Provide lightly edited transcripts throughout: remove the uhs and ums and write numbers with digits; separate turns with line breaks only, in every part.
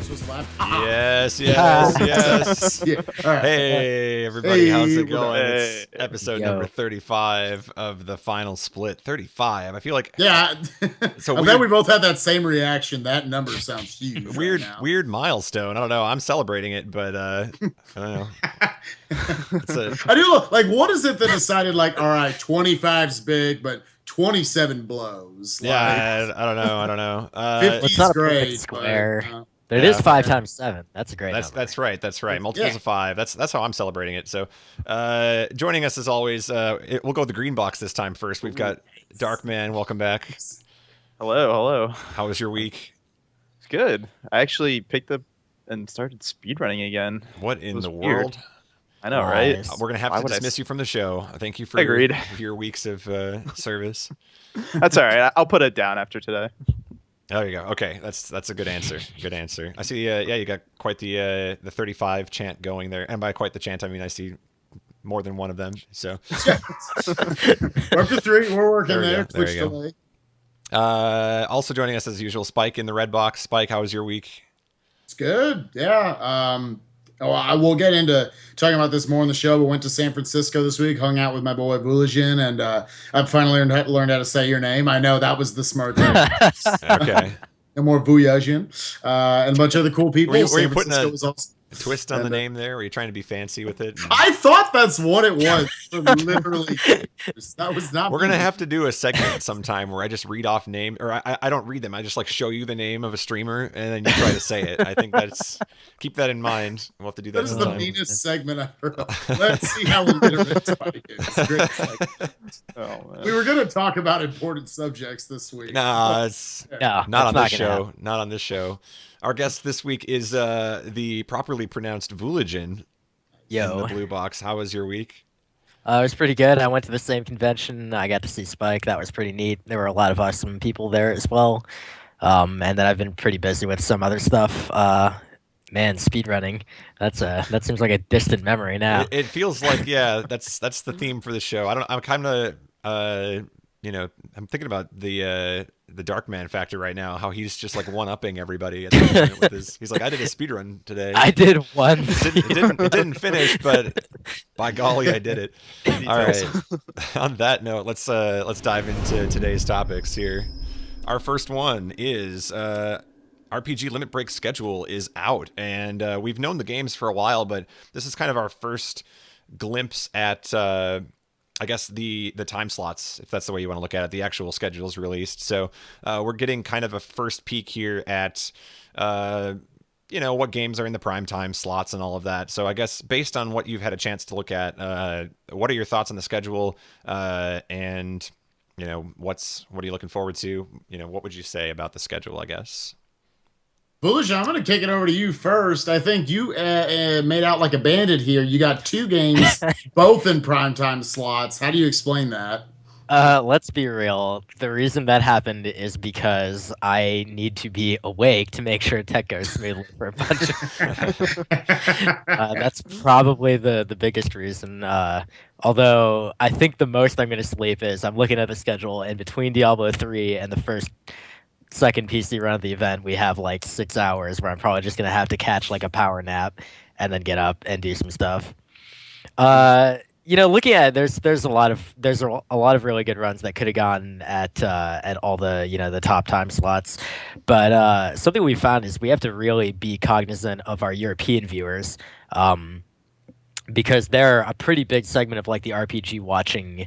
first whistle laugh.
Yes.
Yeah. All right.
Hey, everybody. How's it going?
Hey.
It's episode number 35 of the final split. 35. I feel like
Yeah.
So
I'm
weird-
glad we both had that same reaction. That number sounds huge.
weird milestone. I don't know. I'm celebrating it, but I don't know.
I do like, what is it that decided, like, all right, 25's big, but 27 blows?
Yeah, I don't know.
50's
It's not a
great.
perfect square.
But,
But it is 5 times 7. That's a great number.
That's right. Multiples
Yeah.
of 5. That's how I'm celebrating it. So, joining us as always, we'll go with the green box this time first. We've got Darkman. Welcome back.
Hello.
How was your week?
It's good. I actually picked up and started speedrunning again.
What in
was
the
weird.
world?
I know, right?
Nice.
We're gonna have
Why
to
would I
dismiss
s-
you from the show. Thank you for
Agreed.
your weeks of service.
That's all right. I'll put it down after today.
There you go. Okay, that's a good answer. Good answer. I see. Yeah, you got quite the 35 chant going there, and by quite the chant, I mean I see more than one of them. So
we're up to 3. We're working
There we
there.
go. There
Twitch
you go.
delay.
also joining us as usual, Spike in the red box. Spike, how was your week?
It's good. Yeah. I will get into talking about this more on the show, but went to San Francisco this week, hung out with my boy Vulijin, and I've finally learned how to say your name. I know that was the smart thing.
Okay,
And more Vujajin, and a bunch of other cool people.
Were you
San
putting
Francisco
a-
was awesome.
a twist on the
And,
name there. Were you trying to be fancy with it?
I thought that's what it was. Literally, that was not.
We're gonna have to do a segment sometime where I just read off name, or I don't read them. I just like show you the name of a streamer, and then you try to say it. I think keep that in mind. We'll have to do that
That is the
sometime.
meanest segment I've heard. Let's see how illiterate Spike is. Great segment.
Oh man.
We were going to talk about important subjects this week.
Nah, it's
No,
not on
that's
this
gonna
show.
happen.
Not on this show. Our guest this week is the properly pronounced Vulijin in
Yo.
the blue box. How was your week?
It was pretty good. I went to the same convention. I got to see Spike. That was pretty neat. There were a lot of awesome people there as well. And then I've been pretty busy with some other stuff. Man, speedrunning. That seems like a distant memory now.
It feels like that's the theme for the show. I'm kind of I'm thinking about the Darkman factor right now. How he's just like one upping everybody at the moment with his. He's like, I did a speedrun today.
I did one.
It didn't finish, but by golly, I did it. All right. On that note, let's dive into today's topics here. Our first one is RPG Limit Break schedule is out, and we've known the games for a while, but this is kind of our first glimpse at I guess the time slots, if that's the way you want to look at it. The actual schedule is released, so we're getting kind of a first peek here at what games are in the prime time slots and all of that. So I guess based on what you've had a chance to look at, what are your thoughts on the schedule, and what are you looking forward to? What would you say about the schedule, I guess?
Bullish, I'm going to kick it over to you first. I think you made out like a bandit here. You got 2 games, both in primetime slots. How do you explain that?
Let's be real. The reason that happened is because I need to be awake to make sure tech goes smoothly for a bunch of that's probably the biggest reason. Although I think the most I'm going to sleep is I'm looking at the schedule, and between Diablo 3 and the second PC run of the event, we have like 6 hours where I'm probably just going to have to catch like a power nap and then get up and do some stuff. Looking at it, there's a lot of really good runs that could have gone at all the the top time slots, but something we found is we have to really be cognizant of our European viewers, because they're a pretty big segment of like the RPG watching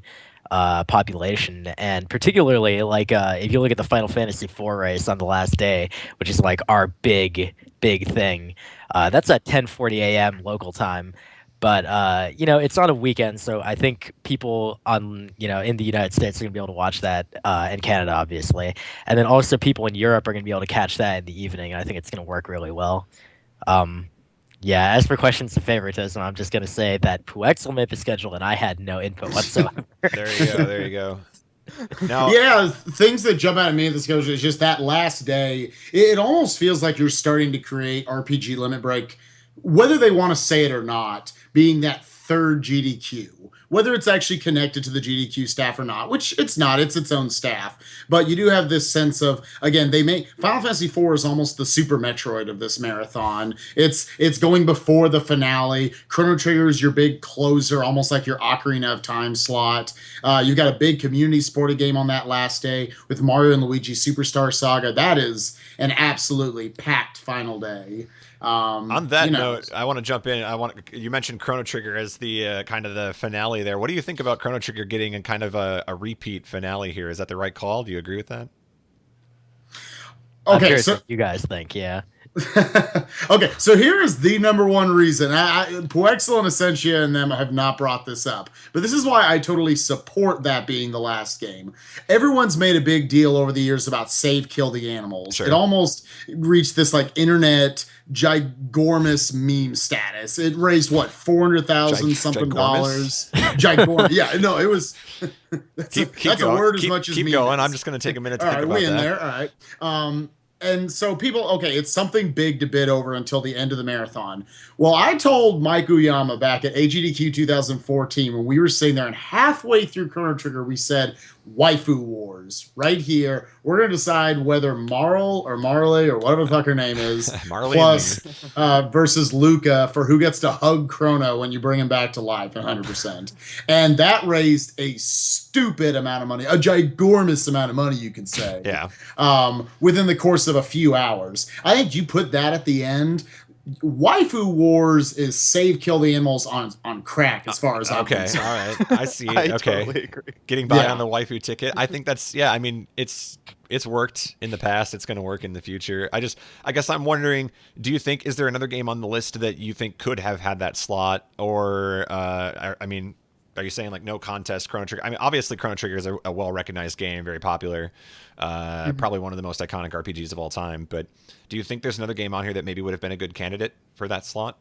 population, and particularly like if you look at the Final Fantasy IV race on the last day, which is like our big thing, that's at 10:40 a.m. local time. But it's on a weekend, so I think people in the United States are gonna be able to watch that, in Canada, obviously, and then also people in Europe are gonna be able to catch that in the evening. And I think it's gonna work really well. Yeah. As for questions of favoritism, I'm just gonna say that Puexel made the schedule, and I had no input whatsoever.
There you go. Now,
Yeah, things that jump out at me in the schedule is just that last day. It almost feels like you're starting to create RPG Limit Break, whether they want to say it or not, being that third GDQ. Whether it's actually connected to the GDQ staff or not, which it's not, it's its own staff. But you do have this sense of, again, Final Fantasy IV is almost the Super Metroid of this marathon. It's going before the finale. Chrono Trigger is your big closer, almost like your Ocarina of Time slot. You've got a big community supported game on that last day with Mario and Luigi Superstar Saga. That is an absolutely packed final day.
On that note, I want to jump in. You mentioned Chrono Trigger as the kind of the finale there. What do you think about Chrono Trigger getting a kind of a repeat finale here? Is that the right call? Do you agree with that?
Okay, so
you guys think, yeah.
Okay, so here is the number one reason. Puexel and Essentia and them have not brought this up, but this is why I totally support that being the last game. Everyone's made a big deal over the years about save, kill the animals.
Sure.
It almost reached this like internet gigormous meme status. It raised what, $400,000 something dollars. Gigormous. Yeah, no, it was. that's a word as much as
keep
meme
going.
is.
I'm just going to take a minute to
All
think
right,
about
we in
that.
there. All right. And so people, okay, it's something big to bid over until the end of the marathon. Well, I told Mike Uyama back at AGDQ 2014 when we were sitting there and halfway through Chrono Trigger, we said, Waifu Wars, right here. We're going to decide whether Marle or Marley or whatever the fuck her name is, plus versus Luca for who gets to hug Chrono when you bring him back to life 100%. And that raised a stupid amount of money, a gigormous amount of money, you could say.
Yeah.
Within the course of a few hours. I think you put that at the end. Waifu Wars is save kill the animals on crack as far as I'm concerned.
All right, I see it.
I
Okay,
totally agree.
Getting by on the waifu ticket. I think that's I mean, it's worked in the past. It's going to work in the future. I guess I'm wondering, do you think, is there another game on the list that you think could have had that slot, or I mean, are you saying like no contest Chrono Trigger? I mean, obviously Chrono Trigger is a well-recognized game, very popular, probably one of the most iconic RPGs of all time. But do you think there's another game on here that maybe would have been a good candidate for that slot?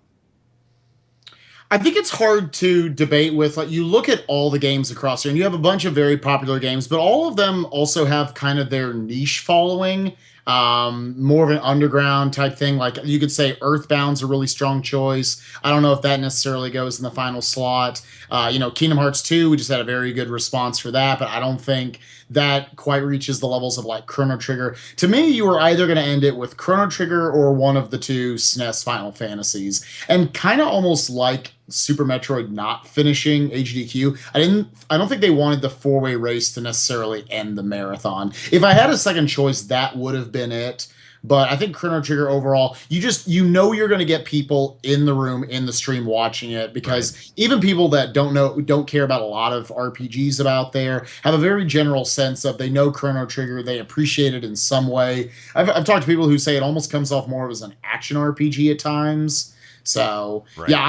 I think it's hard to debate with. Like, you look at all the games across here, and you have a bunch of very popular games, but all of them also have kind of their niche following. More of an underground type thing. Like you could say Earthbound's a really strong choice. I don't know if that necessarily goes in the final slot. Kingdom Hearts 2, we just had a very good response for that, but I don't think that quite reaches the levels of like Chrono Trigger. To me, you were either going to end it with Chrono Trigger or one of the two SNES Final Fantasies. And kind of almost like Super Metroid not finishing HDQ, I don't think they wanted the four-way race to necessarily end the marathon. If I had a second choice, that would have been it. But I think Chrono Trigger overall, you're going to get people in the room, in the stream watching it, because even people that don't care about a lot of RPGs out there have a very general sense of they know Chrono Trigger, they appreciate it in some way. I've talked to people who say it almost comes off more as an action RPG at times. So, yeah,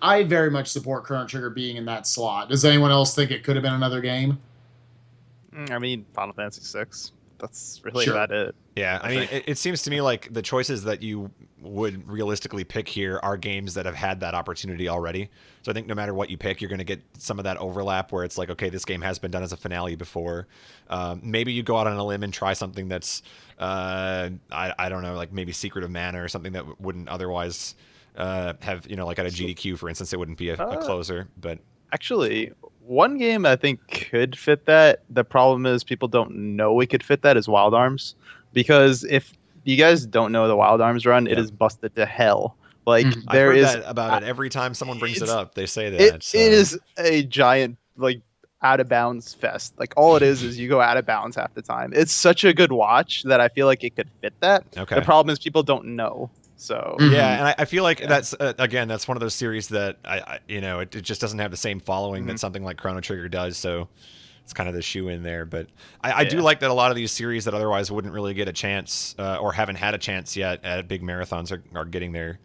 I very much support Chrono Trigger being in that slot. Does anyone else think it could have been another game?
I mean, Final Fantasy VI. That's really about it.
Yeah, I mean, it seems to me like the choices that you would realistically pick here are games that have had that opportunity already. So I think no matter what you pick, you're going to get some of that overlap where it's like, okay, this game has been done as a finale before. Maybe you go out on a limb and try something that's, I don't know, like maybe Secret of Mana or something that wouldn't otherwise have, like at a GDQ, for instance, it wouldn't be a closer. But
actually, one game I think could fit that. The problem is people don't know it could fit that is Wild Arms. Because if you guys don't know the Wild Arms run, it is busted to hell. Like there
I've heard
is
that about it every time someone brings it up. They say that
it is a giant like out of bounds fest. Like all it is you go out of bounds half the time. It's such a good watch that I feel like it could fit that.
Okay.
The problem is people don't know. So
yeah, and I feel like that's again that's one of those series that it just doesn't have the same following that something like Chrono Trigger does. So it's kind of the shoe in there. But I do like that a lot of these series that otherwise wouldn't really get a chance or haven't had a chance yet at big marathons are getting their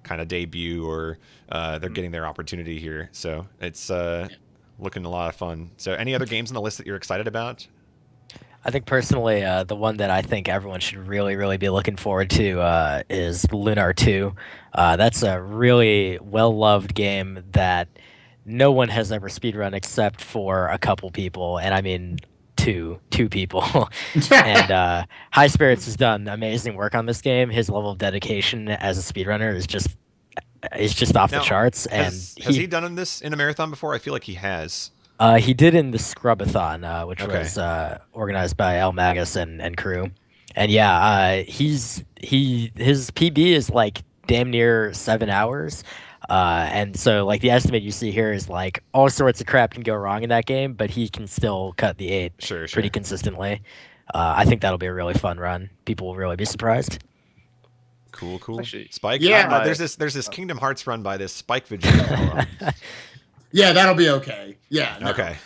kind of debut or they're getting their opportunity here. So it's looking a lot of fun. So any other games on the list that you're excited about?
I think personally, the one that I think everyone should really, really be looking forward to is Lunar 2. That's a really well-loved game that no one has ever speedrun except for a couple people, and I mean two people. And High Spirits has done amazing work on this game. His level of dedication as a speedrunner is just is just off
Now,
the charts. And
has he done this in a marathon before? I feel like he has.
He did in the Scrubathon, which
Okay.
was organized by El Magus and crew. And yeah, his PB is like damn near 7 hours. And so like the estimate you see here is like all sorts of crap can go wrong in that game, but he can still cut the 8
Sure.
pretty consistently. I think that'll be a really fun run. People will really be surprised.
Cool.
Actually,
Spike.
yeah.
There's this Kingdom Hearts run by this Spike Vegeta fellow.
Yeah, that'll be okay. Yeah. No.
Okay.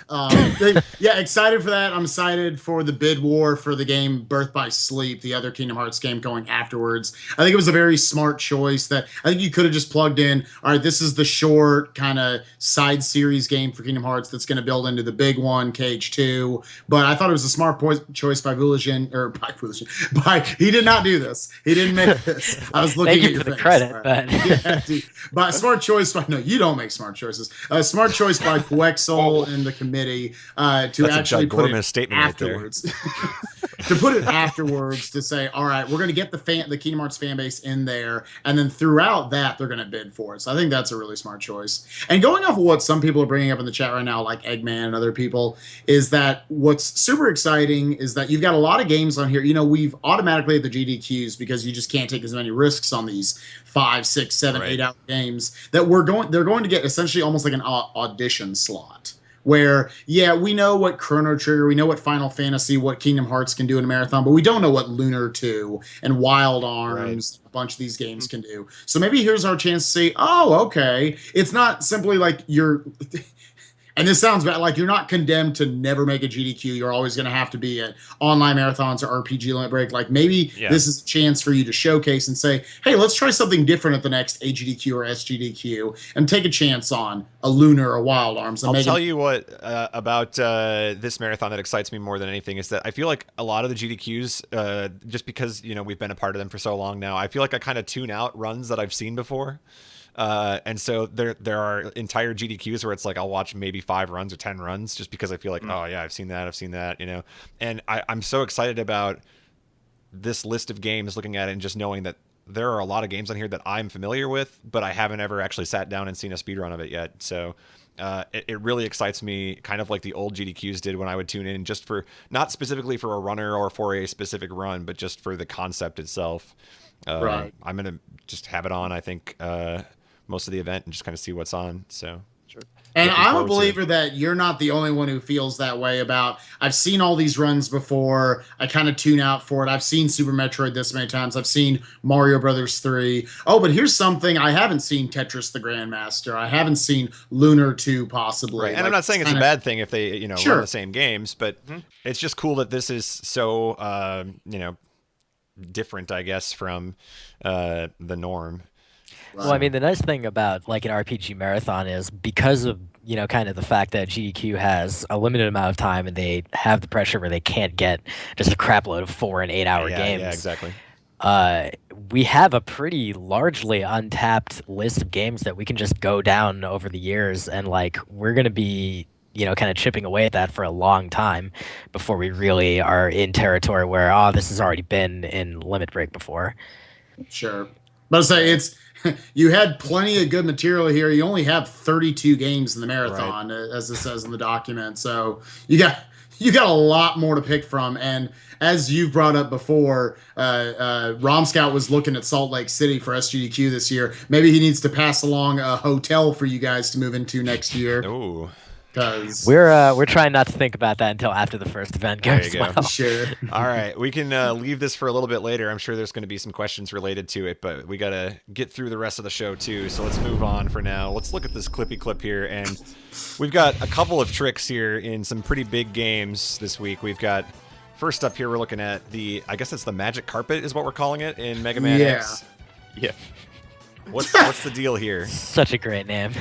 Yeah, excited for that. I'm excited for the bid war for the game Birth by Sleep, the other Kingdom Hearts game going afterwards. I think it was a very smart choice that I think you could have just plugged in, all right, this is the short kind of side series game for Kingdom Hearts that's going to build into the big one, KH2. But I thought it was a smart choice by Volition, he did not do this. He didn't make this. I was looking
Thank
at
you
your
for the
face.
credit,
Right.
but
Yeah, dude. But smart choice by, no, you don't make smart choices. Smart choice by Quexel and the committee to
That's
actually
a
put it
ginormous statement right there.
afterwards. To put it afterwards to say, all right, we're going to get the Kingdom Hearts fan base in there, and then throughout that, they're going to bid for it. So I think that's a really smart choice. And going off of what some people are bringing up in the chat right now, like Eggman and other people, is that what's super exciting is that you've got a lot of games on here. You know, we've automatically had the GDQs because you just can't take as many risks on these 5, 6, 7,
Right.
8 hour games that they're going to get essentially almost like an audition slot. Where, yeah, we know what Chrono Trigger, we know what Final Fantasy, what Kingdom Hearts can do in a marathon, but we don't know what Lunar 2 and Wild Arms, a bunch of these games can do. So maybe here's our chance to say, oh, okay, it's not simply like you're... And this sounds bad, like you're not condemned to never make a GDQ. You're always going to have to be at online marathons or RPG Limit Break. Like maybe this is a chance for you to showcase and say, hey, let's try something different at the next AGDQ or SGDQ and take a chance on a Lunar or Wild Arms. And
I'll tell you what about this marathon that excites me more than anything is that I feel like a lot of the GDQs, just because we've been a part of them for so long now, I feel like I kind of tune out runs that I've seen before. And so there are entire GDQs where it's like I'll watch maybe 5 runs or 10 runs just because I feel like, oh yeah, I've seen that, and I'm so excited about this list of games, looking at it and just knowing that there are a lot of games on here that I'm familiar with, but I haven't ever actually sat down and seen a speedrun of it yet. So it really excites me, kind of like the old GDQs did when I would tune in, just for not specifically for a runner or for a specific run, but just for the concept itself.
Right.
I'm gonna just have it on, I think, most of the event and just kind of see what's on. So
Sure.
And
Looking
I'm a
forward to
believer that you're not the only one who feels that way about, I've seen all these runs before, I kind of tune out for it. I've seen Super Metroid this many times. I've seen Mario Brothers 3. Oh, but here's something, I haven't seen Tetris the Grandmaster. I haven't seen Lunar 2 possibly.
Right. And I'm not saying it's a bad thing if they,
Sure.
run the same games, but it's just cool that this is so, different, I guess, from the norm.
Well, I mean, the nice thing about like an RPG marathon is because of, kind of the fact that GDQ has a limited amount of time and they have the pressure where they can't get just a crap load of 4 and 8 hour games.
Yeah, exactly.
We have a pretty largely untapped list of games that we can just go down over the years, and like we're going to be kind of chipping away at that for a long time before we really are in territory where, this has already been in Limit Break before.
Sure. But I say you had plenty of good material here. You only have 32 games in the marathon, as it says in the document. So you got a lot more to pick from. And as you've brought up before, Rom Scout was looking at Salt Lake City for SGDQ this year. Maybe he needs to pass along a hotel for you guys to move into next year.
Ooh.
We're trying not to think about that until after the first event
There
goes
you go.
well.
Sure.
All right, we can leave this for a little bit later. I'm sure there's going to be some questions related to it, but we got to get through the rest of the show too. So let's move on for now. Let's look at this clippy clip here, and we've got a couple of tricks here in some pretty big games this week. We've got, first up here, we're looking at I guess it's the Magic Carpet is what we're calling it in Mega Man X.
Yeah.
What's the deal here?
Such a great name.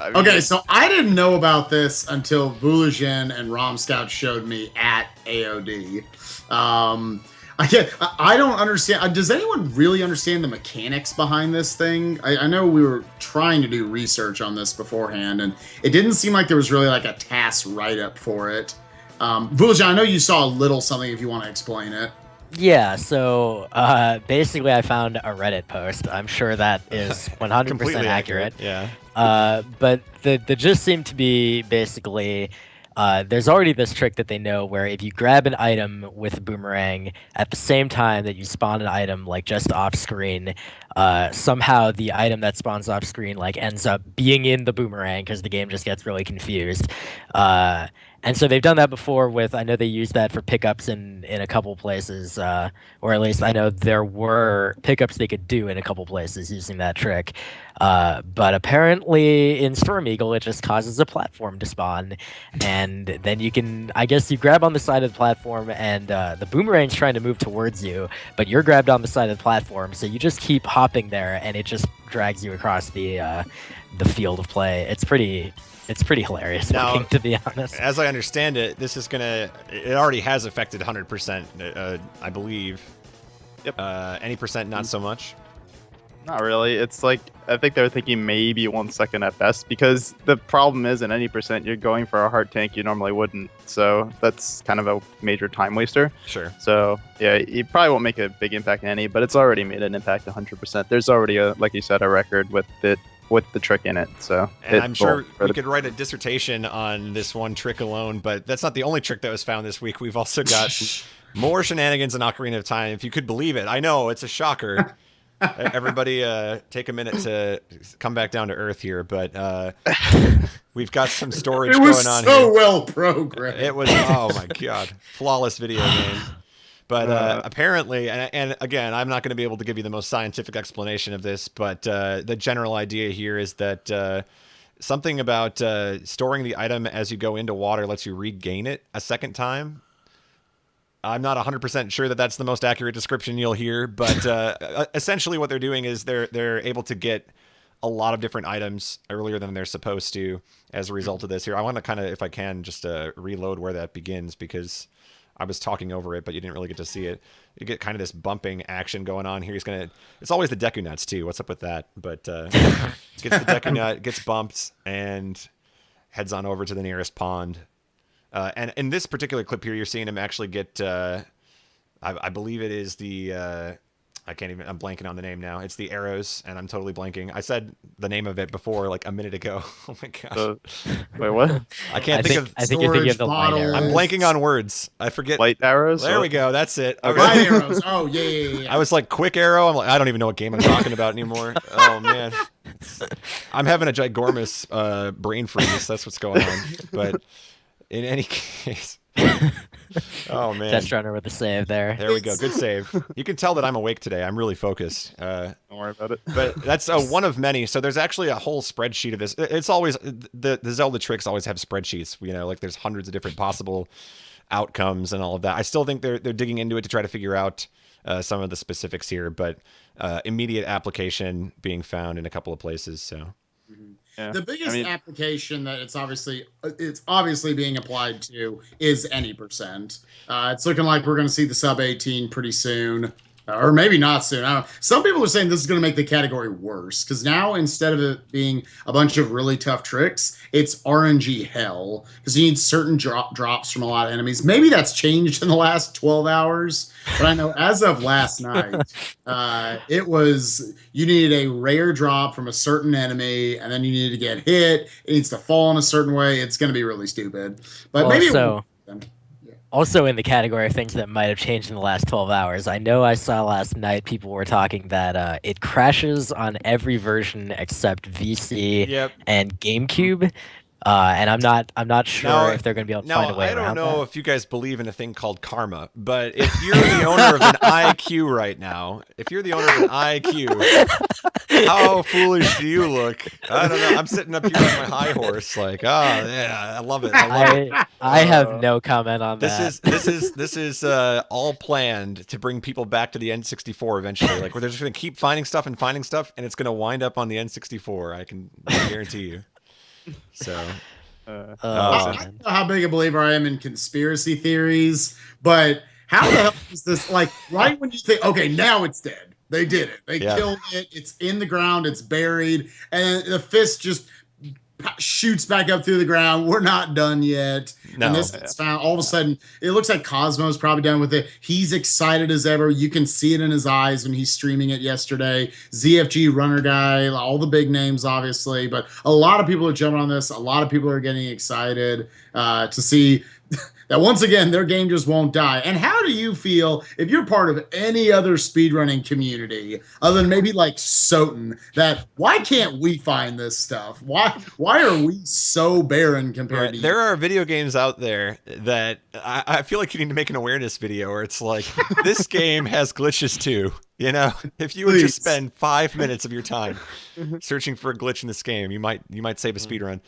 Okay, so I didn't know about this until Vulajan and Rom Scout showed me at AOD. I don't understand. Does anyone really understand the mechanics behind this thing? I know we were trying to do research on this beforehand, and it didn't seem like there was really like a task write-up for it. Vulajan, I know you saw a little something if you want to explain it.
Yeah, so basically I found a Reddit post. I'm sure that is 100%
Completely
accurate.
Yeah.
But the gist seemed to be basically there's already this trick that they know where if you grab an item with a boomerang at the same time that you spawn an item like just off screen, somehow the item that spawns off screen like ends up being in the boomerang because the game just gets really confused. And so they've done that before with, I know they used that for pickups in a couple places, or at least I know there were pickups they could do in a couple places using that trick. But apparently in Storm Eagle, it just causes a platform to spawn. And then you can, I guess you grab on the side of the platform and the boomerang's trying to move towards you, but you're grabbed on the side of the platform. So you just keep hopping there and it just drags you across the field of play. It's pretty hilarious
Now,
looking, to be honest.
As I understand it, this is gonna. It already has affected 100%, I believe.
Yep.
Any percent, not so much.
Not really. It's like, I think they're thinking maybe 1 second at best, because the problem is in any percent you're going for a hard tank you normally wouldn't. So that's kind of a major time waster.
Sure.
So yeah, you probably won't make a big impact in any, but it's already made an impact 100%. There's already like you said, a record with it, with the trick in it. So
And I'm sure we could write a dissertation on this one trick alone, but that's not the only trick that was found this week. We've also got more shenanigans in Ocarina of Time, if you could believe it. I know, it's a shocker. Everybody take a minute to come back down to earth here, but we've got some storage going on here.
It was so well programmed.
It was, oh my god, flawless video game. But apparently, and again, I'm not going to be able to give you the most scientific explanation of this, but the general idea here is that something about storing the item as you go into water lets you regain it a second time. I'm not 100% sure that that's the most accurate description you'll hear, but essentially what they're doing is they're able to get a lot of different items earlier than they're supposed to as a result of this. Here, I want to kind of, if I can, just reload where that begins, because I was talking over it, but you didn't really get to see it. You get kind of this bumping action going on here. It's always the Deku Nuts too. What's up with that? But gets the Deku Nut, gets bumped, and heads on over to the nearest pond. And in this particular clip here, you're seeing him actually get, I believe it is the, I'm blanking on the name now. It's the arrows, and I'm totally blanking. I said the name of it before, like a minute ago. Oh my gosh.
Wait, what?
I think you're
thinking of the light arrows.
I'm blanking on words. I forget.
Light arrows?
There we go. That's it.
Okay. Light arrows. Oh, yeah.
I was like, quick arrow. I'm like, I don't even know what game I'm talking about anymore. Oh, man. I'm having a gigormous brain freeze. That's what's going on. But in any case, oh man,
Test runner with a save there.
There we go, good save. You can tell that I'm awake today. I'm really focused.
Don't worry about it.
But that's one of many. So there's actually a whole spreadsheet of this. It's always the Zelda tricks always have spreadsheets. You know, like there's hundreds of different possible outcomes and all of that. I still think they're digging into it to try to figure out some of the specifics here, but immediate application being found in a couple of places. So.
Yeah.
The biggest application that it's obviously being applied to is any percent. It's looking like we're going to see the sub 18 pretty soon, or maybe not soon. I don't know. Some people are saying this is going to make the category worse, because now instead of it being a bunch of really tough tricks, it's RNG hell, because you need certain drops from a lot of enemies. Maybe that's changed in the last 12 hours, but I know as of last night, it was you needed a rare drop from a certain enemy, and then you needed to get hit. It needs to fall in a certain way. It's going to be really stupid. But maybe
also in the category of things that might have changed in the last 12 hours, I know I saw last night people were talking that it crashes on every version except VC and GameCube. And I'm not sure if they're going to be able to find a way around that.
I don't know if you guys believe in a thing called karma, but if you're the owner of an IQ right now, how foolish do you look? I don't know. I'm sitting up here on my high horse, like, yeah, I love it.
I have no comment on that.
This is all planned to bring people back to the N64 eventually. Like, where they're just going to keep finding stuff, and it's going to wind up on the N64. I can guarantee you. So,
I don't know how big a believer I am in conspiracy theories, but how the hell is this, like, right when you think, okay, now it's dead. They did it. They killed it. It's in the ground. It's buried. And the fist just shoots back up through the ground. We're not done yet.
No.
And this gets found all of a sudden. It looks like Cosmo's probably done with it. He's excited as ever. You can see it in his eyes when he's streaming it yesterday. ZFG Runner Guy, all the big names, obviously, but a lot of people are jumping on this. A lot of people are getting excited to see that once again their game just won't die. And how do you feel if you're part of any other speedrunning community other than maybe like Soten, that why can't we find this stuff? Why are we so barren compared to you?
There are video games out there that I feel like you need to make an awareness video where it's like, this game has glitches too. You know, if you would just spend 5 minutes of your time searching for a glitch in this game, you might save a speedrun.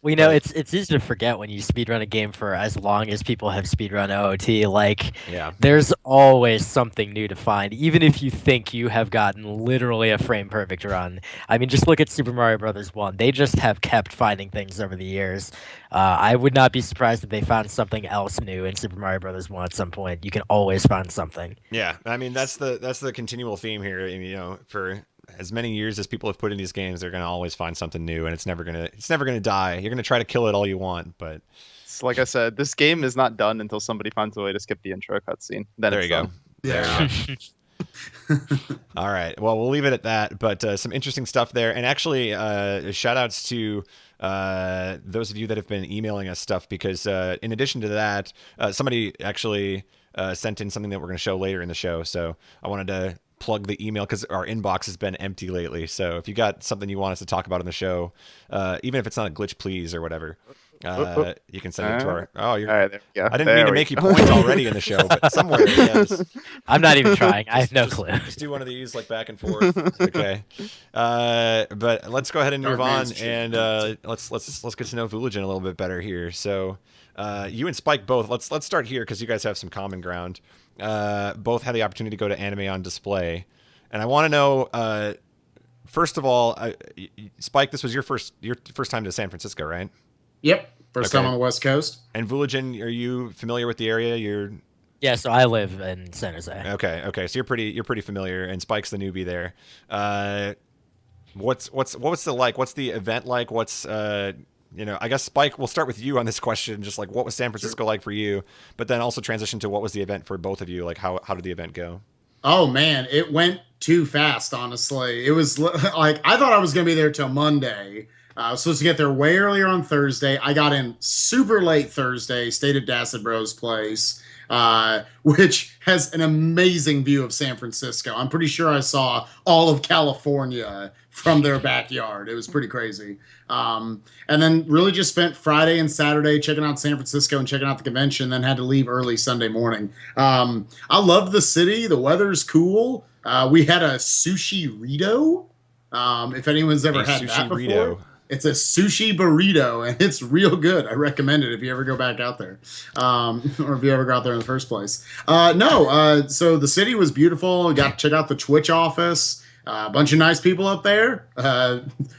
Well, you know, it's easy to forget when you speedrun a game for as long as people have speedrun OOT. Like, there's always something new to find, even if you think you have gotten literally a frame-perfect run. I mean, just look at Super Mario Bros. 1. They just have kept finding things over the years. I would not be surprised if they found something else new in Super Mario Bros. 1 at some point. You can always find something.
Yeah, I mean, that's the continual theme here. You know, for as many years as people have put in these games, they're gonna always find something new, and it's never gonna die. You're gonna try to kill it all you want, but
like I said, this game is not done until somebody finds a way to skip the intro cutscene. Then
there you go.
Yeah.
All right. Well, we'll leave it at that. But some interesting stuff there, and actually, shout outs to those of you that have been emailing us stuff, because in addition to that, somebody actually sent in something that we're going to show later in the show. So I wanted to plug the email because our inbox has been empty lately. So if you got something you want us to talk about on the show, even if it's not a glitch, please, or whatever, you can send it to our. Oh, you're.
All right, there we go.
I didn't mean to make you points already in the show, but somewhere. Yes.
I'm not even trying. I have no clue.
Just do one of these, like, back and forth. Okay. But let's go ahead and move on, and let's get to know Vooligen a little bit better here. So, you and Spike both. Let's start here because you guys have some common ground. Both had the opportunity to go to Anime on Display, and I want to know. First of all, Spike, this was your first time to San Francisco, right?
Yep. First time on the West Coast.
And Vooligen, are you familiar with the area?
Yeah, so I live in San Jose.
Okay. So you're pretty familiar, and Spike's the newbie there. What's the like? What's the event like? What's I guess Spike, we'll start with you on this question. Just like, what was San Francisco like for you? But then also transition to what was the event for both of you? Like, how did the event go?
Oh man, it went too fast. Honestly, it was like I thought I was gonna be there till Monday. I was supposed to get there way earlier on Thursday. I got in super late Thursday, stayed at Dacid Bros' place, which has an amazing view of San Francisco. I'm pretty sure I saw all of California from their backyard. It was pretty crazy. And then really just spent Friday and Saturday checking out San Francisco and checking out the convention, then had to leave early Sunday morning. I love the city. The weather's cool. We had a sushi Rito. If anyone's ever had that before. Rito. It's a sushi burrito, and it's real good. I recommend it if you ever go back out there, or if you ever got there in the first place. So the city was beautiful. Got to check out the Twitch office. A bunch of nice people up there.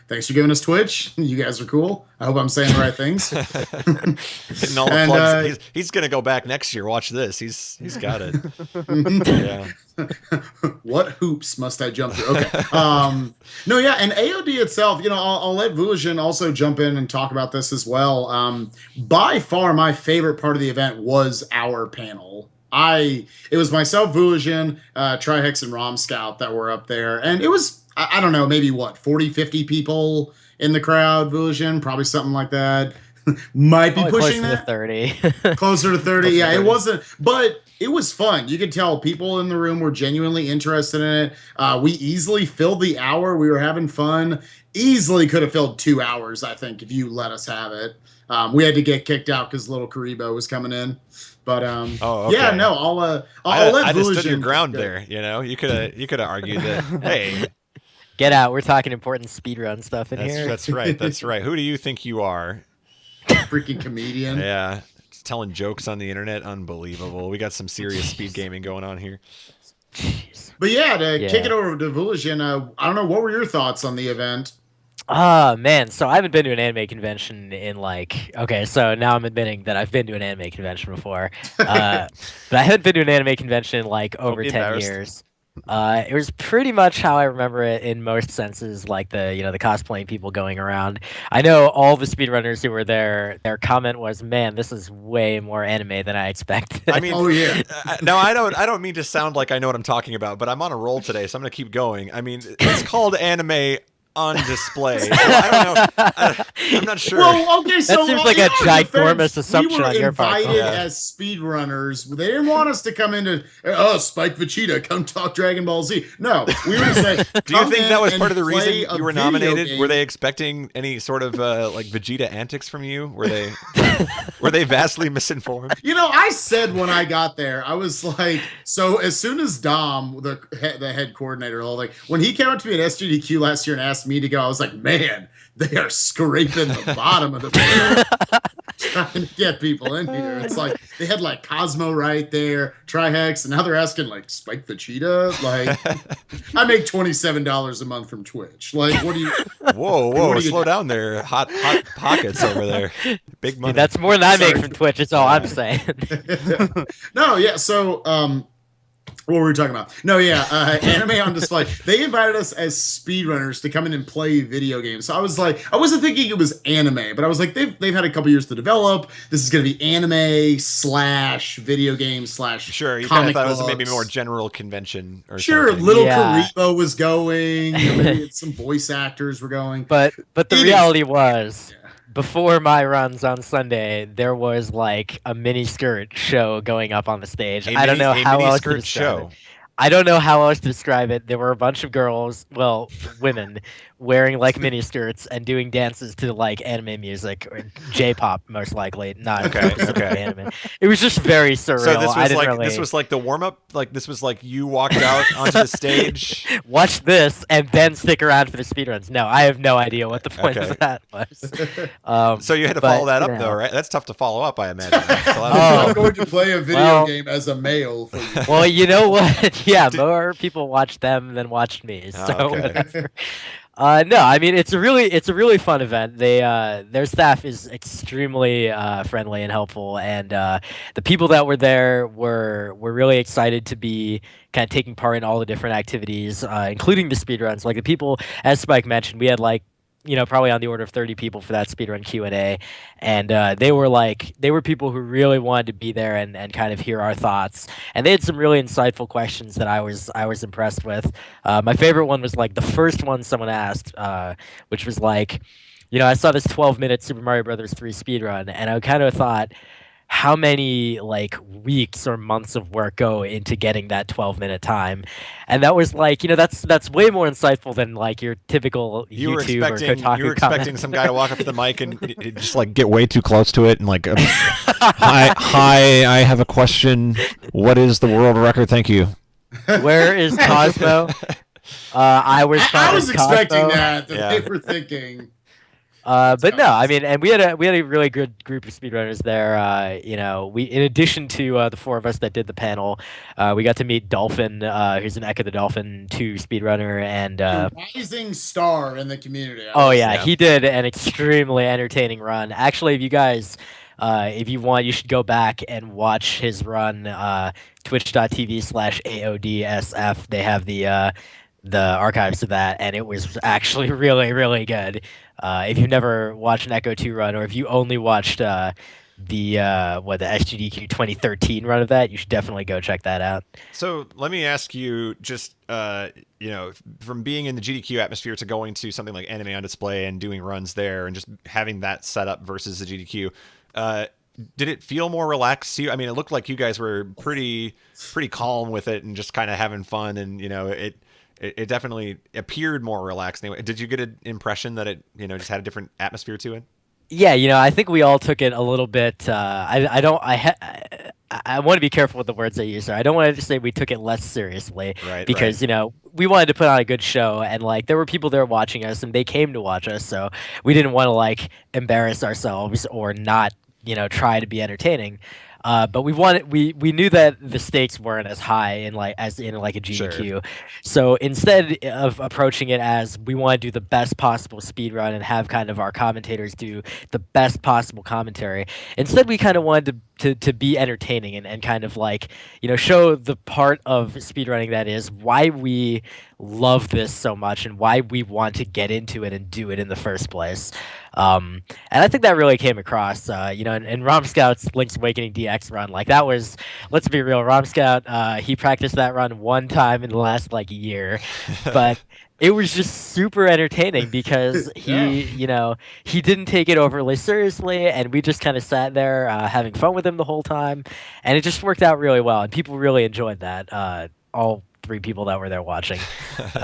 Thanks for giving us Twitch. You guys are cool. I hope I'm saying the right things.
Hitting all the plugs. He's going to go back next year. Watch this. He's got it. Yeah.
What hoops must I jump through? Okay. And AOD itself, I'll let Vooligen also jump in and talk about this as well. By far, my favorite part of the event was our panel. It was myself, Vooligen, Trihex, and Rom Scout that were up there. And it was, I don't know, maybe 40, 50 people in the crowd, Vooligen, probably something like that. Might be pushing
closer
that.
To 30.
Closer to 30. Yeah, it wasn't, but it was fun. You could tell people in the room were genuinely interested in it. We easily filled the hour. We were having fun. Easily could have filled 2 hours, I think, if you let us have it. We had to get kicked out because little Karibo was coming in. But
okay.
Yeah, no, I'll let
I just
Vooligen
stood your ground there. You could have argued that. Hey,
get out. We're talking important speedrun stuff in here.
That's right. That's right. Who do you think you are?
Freaking comedian.
Yeah, just telling jokes on the internet. Unbelievable. We got some serious speed gaming going on here.
Jeez.
But yeah, kick it over to Vooligen. I don't know. What were your thoughts on the event?
Man, so I haven't been to an anime convention in so now I'm admitting that I've been to an anime convention before. But I haven't been to an anime convention in over 10 years. It was pretty much how I remember it in most senses, like the cosplaying people going around. I know all the speedrunners who were there, their comment was, "Man, this is way more anime than I expected."
I mean,
Oh yeah.
no, I don't mean to sound like I know what I'm talking about, but I'm on a roll today, so I'm gonna keep going. I mean, it's called anime on display. So I don't know. I'm not sure.
Well, okay, so
seems like a ginormous assumption on your part.
We were invited
Yeah.
as speedrunners. They didn't want us to come into, oh, Spike Vegeta, come talk Dragon Ball Z. No, we were just like,
Do you
come
think
in
that was
and
part of the reason
play a
you were
video
nominated?
game.
Were they expecting any sort of like Vegeta antics from you? Were they vastly misinformed?
You know, I said when I got there, I was like, so as soon as Dom, the head coordinator, like when he came up to me at SGDQ last year and asked me to go, I was like, man, they are scraping the bottom of the barrel trying to get people in here. It's like they had like Cosmo right there, Trihex, and now they're asking like Spike Vegeta. Like, I make $27 a month from Twitch. Like, what do you?
Whoa,
What do you
slow
do?
down there. Hot pockets over there. Big money.
That's more than I make
Sorry.
from Twitch. That's all I'm saying.
No, yeah. So, what were we talking about? No, yeah, anime on display. They invited us as speedrunners to come in and play video games. So I was like, I wasn't thinking it was anime, but I was like, they've had a couple years to develop. This is going to be anime / video game /
Sure, you kind of
comic
thought it was maybe
books.
more general convention or
Sure,
something.
little
Yeah.
Karibo was going. Maybe some voice actors were going.
But the
It is-
reality was,
Yeah.
before my runs on Sunday, there was like a mini skirt show going up on the stage. I don't know how else to
skirt
describe
show.
it. I don't know how else to describe it. There were a bunch of girls, well, women, wearing like mini skirts and doing dances to like anime music or J-pop, most likely. Not
Okay,
specifically
okay.
anime. It was just very surreal.
So this
I
was
didn't
like
really
this was like the warm up. Like this was like you walked out onto the stage.
watch this and then stick around for the speedruns. No, I have no idea what the point
Okay.
of that was.
So you had to
But,
follow that up
you know.
though, right? That's tough to follow up, I imagine. That's a lot of-
Oh.
I'm going to play a video
Well-
game as a male for you.
Well, you know what? Yeah, more people watched them than watched me. So
Oh, okay.
whatever. No, I mean it's a really fun event. They their staff is extremely friendly and helpful, and the people that were there were really excited to be kind of taking part in all the different activities, including the speedruns. Like the people, as Spike mentioned, we had like probably on the order of 30 people for that speedrun Q&A, and they were people who really wanted to be there and kind of hear our thoughts, and they had some really insightful questions that I was impressed with. My favorite one was like the first one someone asked, which was like, I saw this 12-minute Super Mario Brothers 3 speedrun, and I kind of thought, how many like weeks or months of work go into getting that 12-minute time? And that was like, that's way more insightful than like your typical
You were
YouTube or
expecting
Kotaku
you were expecting
comment.
some guy to walk up to the mic and just like get way too close to it and like, hi, I have a question. What is the world record? Thank you.
Where is Cosmo? I was
I was expecting
Cosmo.
that
Yeah.
they were thinking.
But no, I mean, and we had a really good group of speedrunners there. We in addition to the four of us that did the panel, we got to meet Dolphin, who's an Echo the Dolphin 2 speedrunner, and
A rising star in the community.
oh yeah,
Yeah.
he did an extremely entertaining run. Actually, if you guys, if you want, you should go back and watch his run. Twitch.tv/AODSF. They have the archives of that, and it was actually really, really good. If you've never watched an Echo 2 run, or if you only watched the SGDQ 2013 run of that, you should definitely go check that out.
So let me ask you, just from being in the GDQ atmosphere to going to something like Anime on Display and doing runs there, and just having that set up versus the GDQ, did it feel more relaxed to you? I mean, it looked like you guys were pretty calm with it and just kind of having fun, and it definitely appeared more relaxed. Anyway, did you get an impression that it just had a different atmosphere to it?
Yeah, I think we all took it a little bit. I want to be careful with the words I use there. I don't want to say we took it less seriously,
Right.
because we wanted to put on a good show, and like there were people there watching us, and they came to watch us, so we didn't want to like embarrass ourselves or not try to be entertaining. But we knew that the stakes weren't as high as in a GDQ.
Sure.
So instead of approaching it as we want to do the best possible speed run and have kind of our commentators do the best possible commentary, instead we kind of wanted to to be entertaining and kind of like, show the part of speedrunning that is why we love this so much and why we want to get into it and do it in the first place. And I think that really came across, in Rom Scout's Link's Awakening DX run. Like that was, let's be real, Rom Scout, he practiced that run one time in the last like year, but it was just super entertaining because he didn't take it overly seriously, and we just kind of sat there having fun with him the whole time, and it just worked out really well, and people really enjoyed that. All 3 people that were there watching.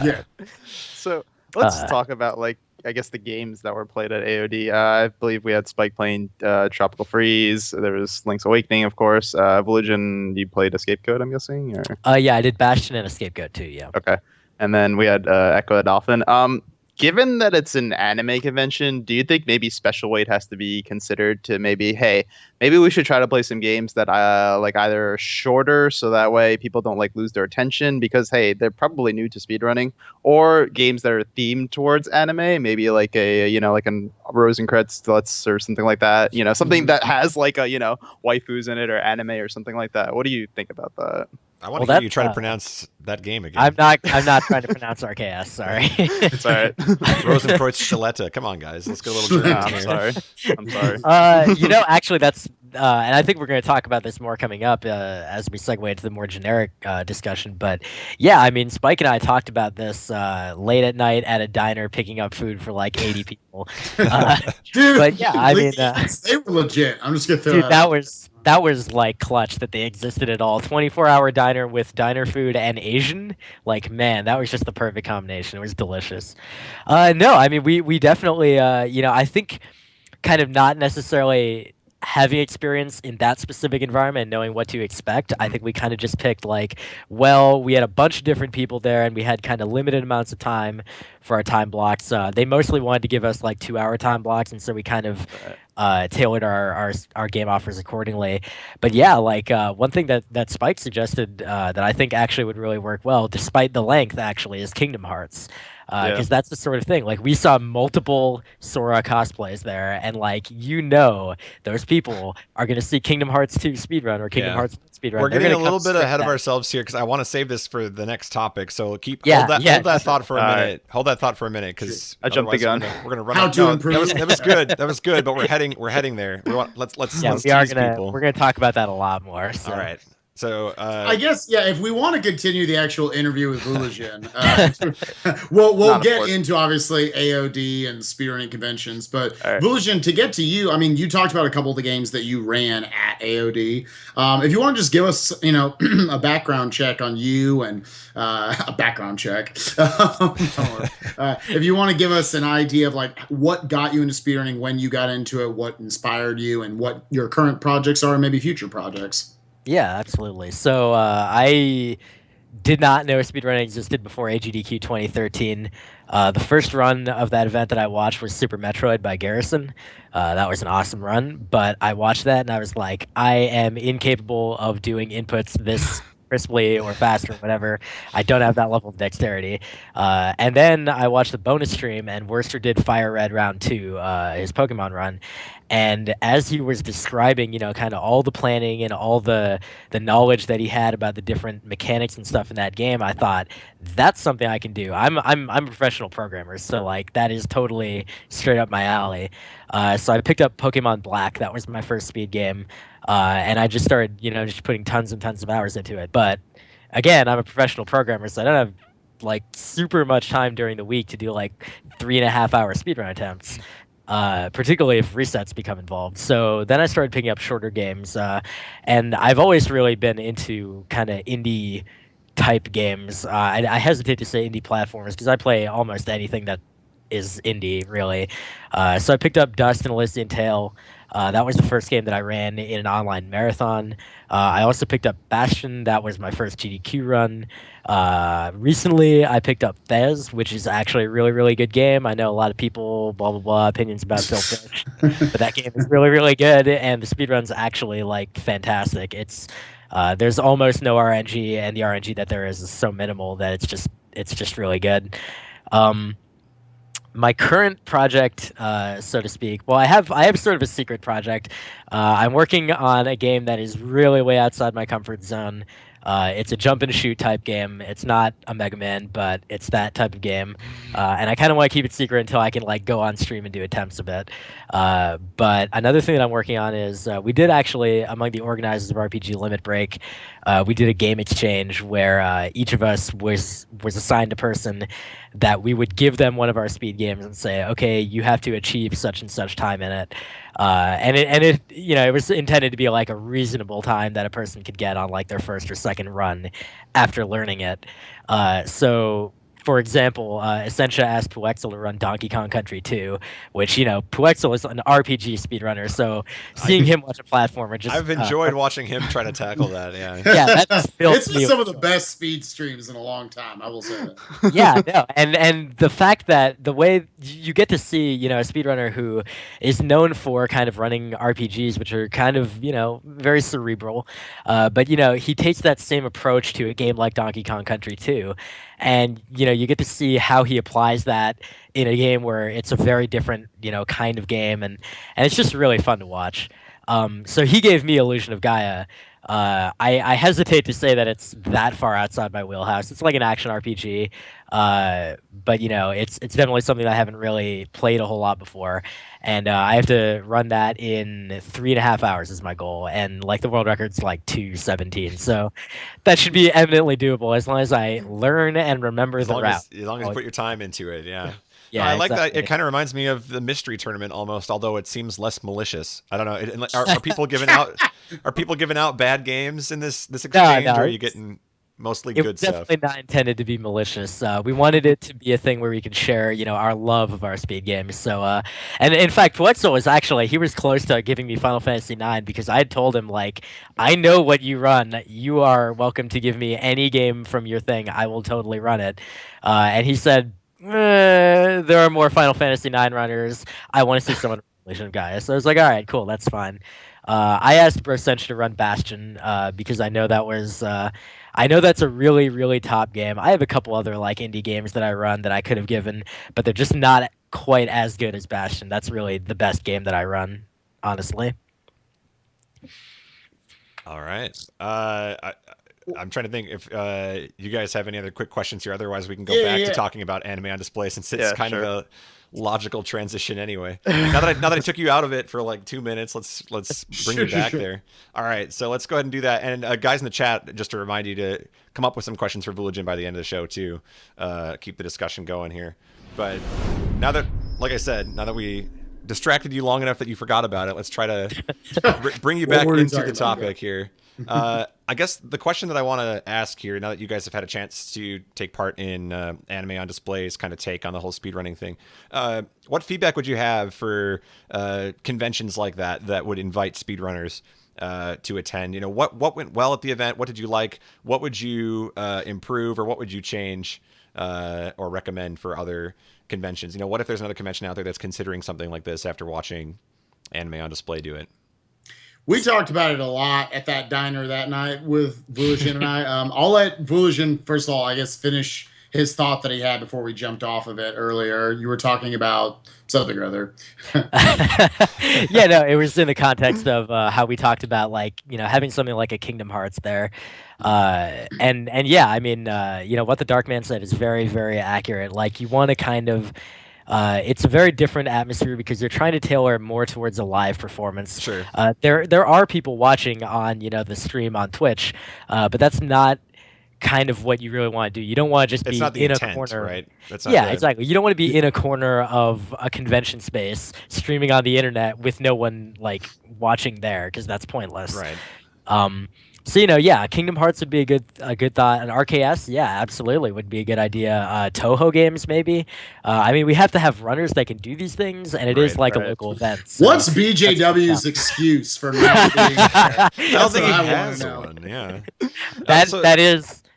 Yeah.
So let's talk about I guess the games that were played at AOD. I believe we had Spike playing Tropical Freeze. There was Link's Awakening, of course. Volition, you played Escape Code, I'm guessing? Or?
Yeah, I did Bastion and Escape Code too, yeah.
Okay. And then we had Echo the Dolphin. Given that it's an anime convention, do you think maybe special weight has to be considered to maybe we should try to play some games that either shorter so that way people don't lose their attention because they're probably new to speedrunning, or games that are themed towards anime, maybe like a Rosencrantz or something like that, something that has waifus in it or anime or something like that. What do you think about that?
I want to hear you try to pronounce that game again.
I'm not trying to pronounce RKS. Sorry.
It's all right.
Rosenkreuz Shaletta. Come on, guys. Let's get a little German here.
I'm sorry.
Actually, that's and I think we're going to talk about this more coming up as we segue into the more generic discussion. But yeah, I mean, Spike and I talked about this late at night at a diner picking up food for 80 people.
Dude,
but yeah, I mean,
they were legit. I'm just gonna throw
that was clutch that they existed at all. 24-hour diner with diner food and Asian. Man, that was just the perfect combination. It was delicious. No, I mean, we definitely, I think kind of not necessarily having experience in that specific environment and knowing what to expect, I think we kind of just picked we had a bunch of different people there and we had kind of limited amounts of time for our time blocks. They mostly wanted to give us 2-hour time blocks, and so we kind of tailored our game offers accordingly. But yeah, one thing that Spike suggested that I think actually would really work well, despite the length, actually, is Kingdom Hearts. Because that's the sort of thing. We saw multiple Sora cosplays there, and those people are going to see Kingdom Hearts 2 speedrun or Kingdom Hearts speedrun.
We're getting a little bit ahead of ourselves here because I want to save this for the next topic. So hold that thought for a minute. Right. Hold that thought for a minute because
I jumped the gun.
We're gonna run. How to improve? That was good. That was good. But we're heading there. Let's
we're gonna talk about that a lot more. So.
All right. So
I guess if we want to continue the actual interview with Vulajan, we'll get into obviously AOD and speedrunning conventions. But right. Vulajan, to get to you, I mean, you talked about a couple of the games that you ran at AOD. If you want to just give us, a background check on you and a background check, if you want to give us an idea of what got you into speedrunning, when you got into it, what inspired you, and what your current projects are, and maybe future projects.
Yeah, absolutely. So I did not know speedrunning existed before AGDQ 2013. The first run of that event that I watched was Super Metroid by Garrison. That was an awesome run, but I watched that and I was like, I am incapable of doing inputs this crisply or fast or whatever. I don't have that level of dexterity. And then I watched the bonus stream, and Worcester did Fire Red Round 2, his Pokemon run. And as he was describing, kind of all the planning and all the knowledge that he had about the different mechanics and stuff in that game, I thought that's something I can do. I'm a professional programmer, so that is totally straight up my alley. So I picked up Pokemon Black. That was my first speed game, and I just started, just putting tons and tons of hours into it. But again, I'm a professional programmer, so I don't have super much time during the week to do 3.5-hour speedrun attempts. Particularly if resets become involved. So then I started picking up shorter games, and I've always really been into kind of indie type games. I hesitate to say indie platformers because I play almost anything that is indie, really. So I picked up Dust and Elysian Tale. That was the first game that I ran in an online marathon. I also picked up Bastion. That was my first GDQ run. Recently, I picked up Fez, which is actually a really, really good game. I know a lot of people, blah, blah, blah, opinions about Phil Fish, but that game is really, really good, and the speedrun's actually, fantastic. It's there's almost no RNG, and the RNG that there is so minimal that it's just really good. My current project, so to speak. Well, I have sort of a secret project. I'm working on a game that is really way outside my comfort zone. It's a jump and shoot type game. It's not a Mega Man, but it's that type of game. And I kind of want to keep it secret until I can like go on stream and do attempts of it. But another thing that I'm working on is we did actually, among the organizers of RPG Limit Break, we did a game exchange where each of us was assigned a person that we would give them one of our speed games and say, okay, you have to achieve such and such time in it. And it it was intended to be like a reasonable time that a person could get on like their first or second run after learning it. So for example, Essentia asked Puexel to run Donkey Kong Country 2, which, Puexel is an RPG speedrunner, so seeing him watch a platformer just...
I've enjoyed watching him try to tackle that, yeah.
Yeah, that just fills
It's been
me
some
with
of the
joy.
best speed streams in a long time, I will say that.
Yeah, no, and the fact that the way you get to see, a speedrunner who is known for kind of running RPGs, which are kind of, very cerebral, but he takes that same approach to a game like Donkey Kong Country 2, and you get to see how he applies that in a game where it's a very different, kind of game, and it's just really fun to watch. So he gave me Illusion of Gaia. I hesitate to say that it's that far outside my wheelhouse. It's like an action RPG, but it's definitely something that I haven't really played a whole lot before, and I have to run that in 3.5 hours is my goal, and like the world record's like 2:17, so that should be eminently doable as long as I learn and remember
As
the
long
route.
as, as long as you put your time into it, yeah.
Yeah,
No, I like that.
exactly.
It kind of reminds me of the mystery tournament almost, although it seems less malicious. I don't know. Are people giving out bad games in this exchange,
no,
or are you getting mostly
It
good
was
stuff?
definitely not intended to be malicious. We wanted it to be a thing where we could share, our love of our speed games. So, and in fact, Puetzel he was close to giving me Final Fantasy IX because I had told him, like, I know what you run. You are welcome to give me any game from your thing. I will totally run it. And he said, there are more Final Fantasy IX runners. I want to see someone Relation of Gaia. So I was like, all right, cool, that's fine. I asked Brosench to run Bastion because I know that's a really, really top game. I have a couple other like indie games that I run that I could have given, but they're just not quite as good as Bastion. That's really the best game that I run, honestly.
All right. I'm trying to think if you guys have any other quick questions here. Otherwise, we can go back to talking about Anime on Display since it's kind of a logical transition anyway. Now that I took you out of it for like 2 minutes, let's bring you back there. All right, so let's go ahead and do that. And guys in the chat, just to remind you to come up with some questions for Vulijin by the end of the show too. Keep the discussion going here. But now that, like I said, now that we distracted you long enough that you forgot about it, let's try to bring you back into the topic here. I guess the question that I want to ask here, now that you guys have had a chance to take part in Anime on Display's kind of take on the whole speedrunning thing, what feedback would you have for conventions like that would invite speedrunners to attend? What went well at the event? What did you like? What would you improve, or what would you change or recommend for other conventions? What if there's another convention out there that's considering something like this after watching Anime on Display do it?
We talked about it a lot at that diner that night with Vulijin and I. I'll let Vulijin, first of all, I guess, finish his thought that he had before we jumped off of it earlier. You were talking about something or other.
Yeah, no, it was in the context of how we talked about, like, having something like a Kingdom Hearts there. And yeah, I mean, what the Dark Man said is very, very accurate. Like, you want to kind of... it's a very different atmosphere because they're trying to tailor more towards a live performance.
Sure.
There are people watching on the stream on Twitch, but that's not kind of what you really want to do. You don't want to just be in a corner,
right? That's not
exactly. You don't want to be in a corner of a convention space streaming on the internet with no one like watching there, because that's pointless.
Right.
So yeah, Kingdom Hearts would be a good thought. And RKS, yeah, absolutely would be a good idea. Toho games, maybe. I mean, we have to have runners that can do these things, and it is like a local event. So
what's BJW's excuse for not being there?
I don't think he
what I
has
wanna know.
one. Yeah.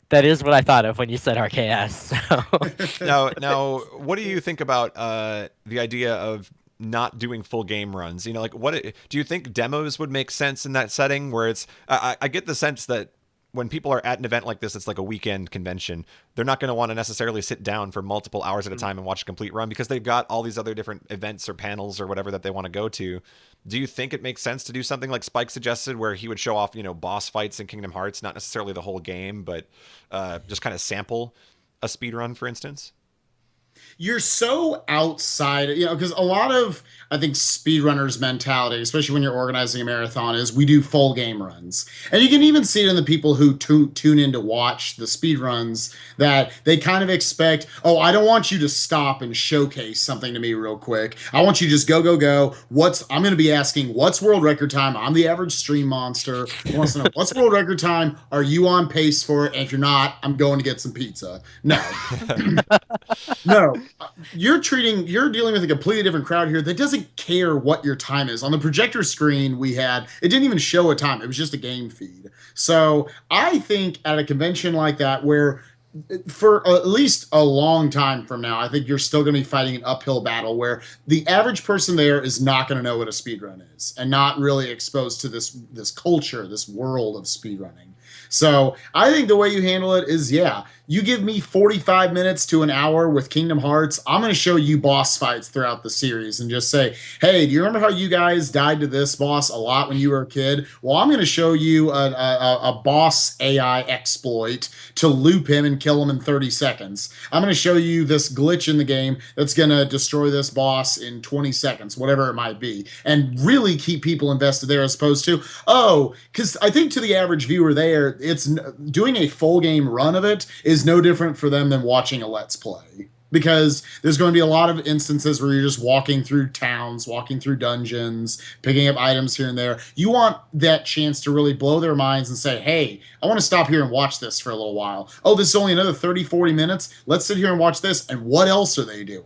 That is what I thought of when you said RKS. So.
Now, what do you think about the idea of not doing full game runs? What do you think demos would make sense in that setting where it's I get the sense that when people are at an event like this, it's like a weekend convention. They're not going to want to necessarily sit down for multiple hours at a time and watch a complete run because they've got all these other different events or panels or whatever that they want to go to. Do you think it makes sense to do something like Spike suggested, where he would show off, boss fights in Kingdom Hearts, not necessarily the whole game, but just kind of sample a speed run, for instance?
You're so outside, because a lot of, I think, speedrunners' mentality, especially when you're organizing a marathon, is we do full game runs. And you can even see it in the people who tune in to watch the speed runs, that they kind of expect, oh, I don't want you to stop and showcase something to me real quick. I want you to just go, go, go. I'm going to be asking, what's world record time? I'm the average stream monster. I want to know, what's world record time? Are you on pace for it? And if you're not, I'm going to get some pizza. No. No. You're dealing with a completely different crowd here that doesn't care what your time is. On the projector screen we had, it didn't even show a time. It was just a game feed. So I think at a convention like that, where for at least a long time from now, I think you're still going to be fighting an uphill battle where the average person there is not going to know what a speedrun is and not really exposed to this culture, this world of speedrunning. So I think the way you handle it is, you give me 45 minutes to an hour with Kingdom Hearts. I'm going to show you boss fights throughout the series and just say, hey, do you remember how you guys died to this boss a lot when you were a kid? Well, I'm going to show you a boss AI exploit to loop him and kill him in 30 seconds. I'm going to show you this glitch in the game that's going to destroy this boss in 20 seconds, whatever it might be, and really keep people invested there, as opposed to, because I think to the average viewer there, it's doing a full game run of it is no different for them than watching a Let's Play, because there's going to be a lot of instances where you're just walking through towns, walking through dungeons, picking up items here and there. You want that chance to really blow their minds and say, hey, I want to stop here and watch this for a little while. Oh, this is only another 30, 40 minutes. Let's sit here and watch this. And what else are they doing?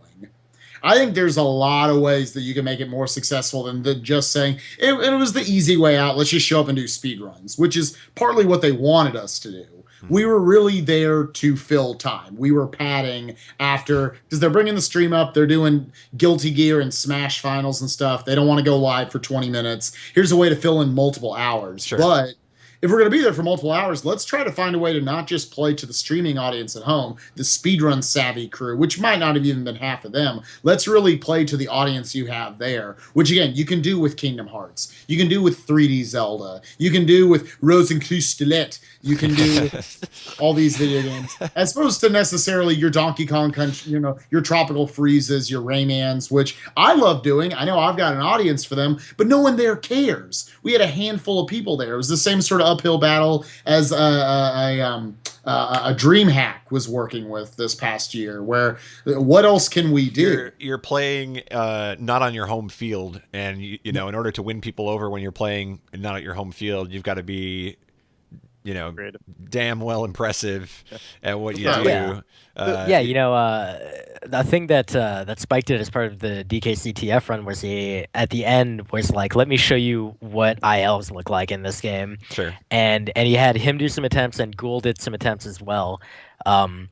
I think there's a lot of ways that you can make it more successful than just saying, it was the easy way out. Let's just show up and do speed runs, which is partly what they wanted us to do. We were really there to fill time. We were padding after, because they're bringing the stream up. They're doing Guilty Gear and Smash finals and stuff. They don't want to go live for 20 minutes. Here's a way to fill in multiple hours.
Sure.
But if we're going to be there for multiple hours, let's try to find a way to not just play to the streaming audience at home, the speedrun savvy crew, which might not have even been half of them. Let's really play to the audience you have there, which, again, you can do with Kingdom Hearts. You can do with 3D Zelda. You can do with Rosenkreuzstilett. You can do with all these video games. As opposed to necessarily your Donkey Kong Country, your Tropical Freezes, your Raymans, which I love doing. I know I've got an audience for them, but no one there cares. We had a handful of people there. It was the same sort of uphill battle as a DreamHack was working with this past year, where what else can we do?
You're playing not on your home field, and in order to win people over when you're playing not at your home field, you've got to be
creative.
Damn well impressive at what you do.
Yeah. The thing that Spike did as part of the DKCTF run was he, at the end, was like, let me show you what ILs look like in this game.
Sure.
And he had him do some attempts, and Ghoul did some attempts as well. And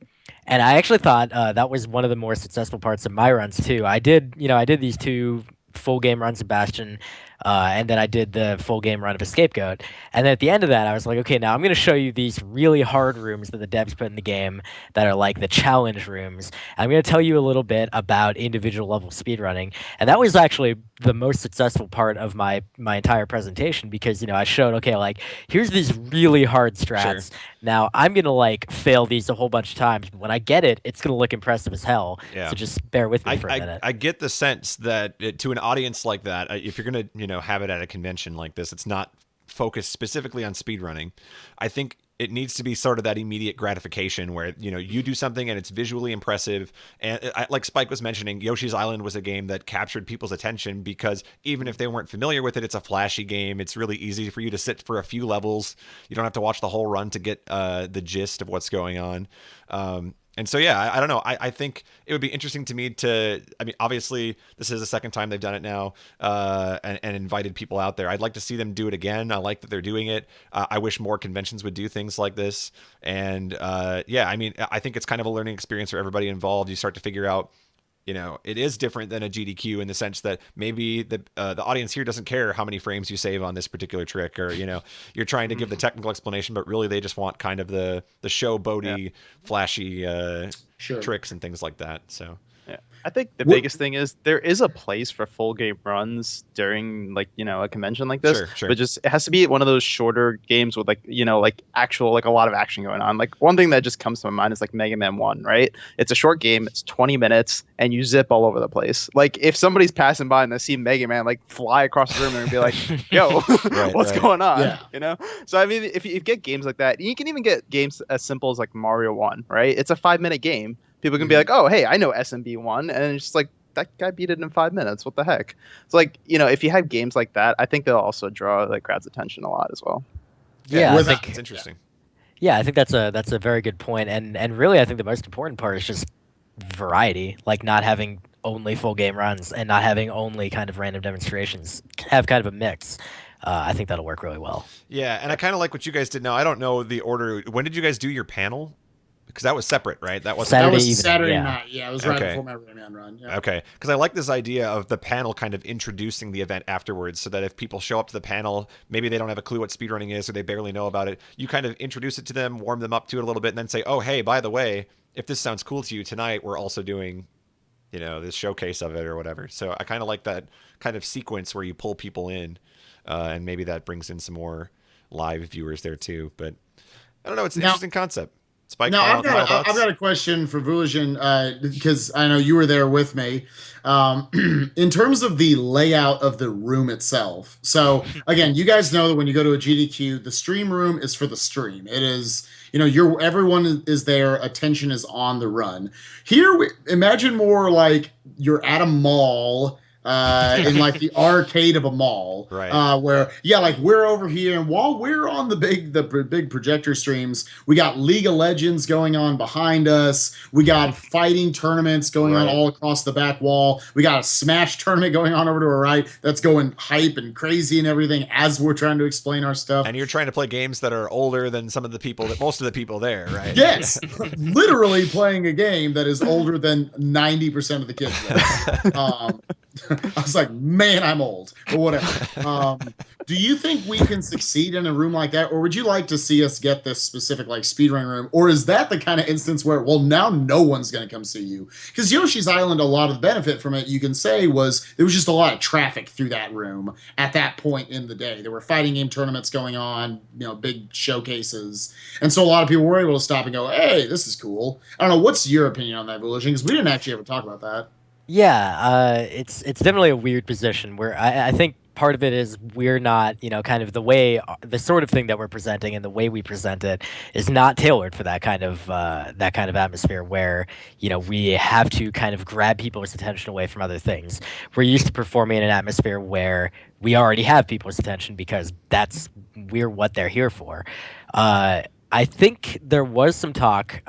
I actually thought that was one of the more successful parts of my runs too. I did these 2 full game runs of Bastion, and then I did the full game run of a Scapegoat. And then at the end of that, I was like, okay, now I'm going to show you these really hard rooms that the devs put in the game that are like the challenge rooms. And I'm going to tell you a little bit about individual level speedrunning. And that was actually the most successful part of my entire presentation, because, I showed, okay, like, here's these really hard strats. Sure. Now I'm going to fail these a whole bunch of times. But when I get it, it's going to look impressive as hell. Yeah. So just bear with me for a minute.
I get the sense that to an audience like that, if you're going to, have it at a convention like this, it's not focused specifically on speedrunning. I think it needs to be sort of that immediate gratification where, you do something and it's visually impressive. And like Spike was mentioning, Yoshi's Island was a game that captured people's attention because even if they weren't familiar with it, it's a flashy game. It's really easy for you to sit for a few levels. You don't have to watch the whole run to get the gist of what's going on. And so, yeah, I don't know. I think it would be interesting to me obviously, this is the second time they've done it now and invited people out there. I'd like to see them do it again. I like that they're doing it. I wish more conventions would do things like this. And, I think it's kind of a learning experience for everybody involved. You start to figure out it is different than a GDQ in the sense that maybe the audience here doesn't care how many frames you save on this particular trick, or you're trying to give the technical explanation, but really they just want kind of the showboaty, flashy tricks and things like that. So.
Yeah. I think the biggest thing is there is a place for full game runs during a convention like this,
sure.
but just it has to be one of those shorter games with actual a lot of action going on. Like one thing that just comes to my mind is like Mega Man 1, right? It's a short game, it's 20 minutes, and you zip all over the place. Like if somebody's passing by and they see Mega Man fly across the room and be like, "Yo, what's going on?" Yeah. So I mean, if you get games like that, you can even get games as simple as like Mario 1, right? It's a 5-minute game. People can be like, "Oh, hey, I know SMB1," and it's just like that guy beat it in 5 minutes. What the heck? It's like if you have games like that, I think they'll also draw crowd's attention a lot as well.
Yeah, I think
it's interesting.
Yeah, I think that's a very good point, and really, I think the most important part is just variety, like not having only full game runs and not having only kind of random demonstrations. Have kind of a mix. I think that'll work really well.
Yeah, and I kind of like what you guys did. Now, I don't know the order. When did you guys do your panel? Because that was separate, right? That was
Saturday night. Yeah, it was right before my Rayman run. Yeah.
Okay, because I like this idea of the panel kind of introducing the event afterwards, so that if people show up to the panel, maybe they don't have a clue what speedrunning is or they barely know about it, you kind of introduce it to them, warm them up to it a little bit, and then say, oh, hey, by the way, if this sounds cool to you tonight, we're also doing, this showcase of it or whatever. So I kind of like that kind of sequence where you pull people in, and maybe that brings in some more live viewers there too. But I don't know, it's an interesting concept. Spike,
now I've got a question for Vulijin, because I know you were there with me. In terms of the layout of the room itself, so again, you guys know that when you go to a GDQ, the stream room is for the stream. It is, everyone is there, attention is on the run. Here, imagine more like you're at a mall. In like the arcade of a mall,
right?
Where like we're over here, and while we're on the big projector streams, we got League of Legends going on behind us. We got fighting tournaments going on all across the back wall. We got a Smash tournament going on over to our right that's going hype and crazy and everything as we're trying to explain our stuff.
And you're trying to play games that are older than most of the people there, right?
Yes, literally playing a game that is older than 90% of the kids there. I was like, man, I'm old, or whatever. Do you think we can succeed in a room like that, or would you like to see us get this specific speedrun room, or is that the kind of instance where, well, now no one's going to come see you? Because Yoshi's Island, a lot of the benefit from it, you can say, was there was just a lot of traffic through that room at that point in the day. There were fighting game tournaments going on, big showcases, and so a lot of people were able to stop and go, hey, this is cool. I don't know, what's your opinion on that, Vulijin? Because we didn't actually ever talk about that.
Yeah, it's definitely a weird position where I think part of it is we're not, kind of the sort of thing that we're presenting and the way we present it is not tailored for that kind of atmosphere where, we have to kind of grab people's attention away from other things. We're used to performing in an atmosphere where we already have people's attention because we're what they're here for. I think there was some talk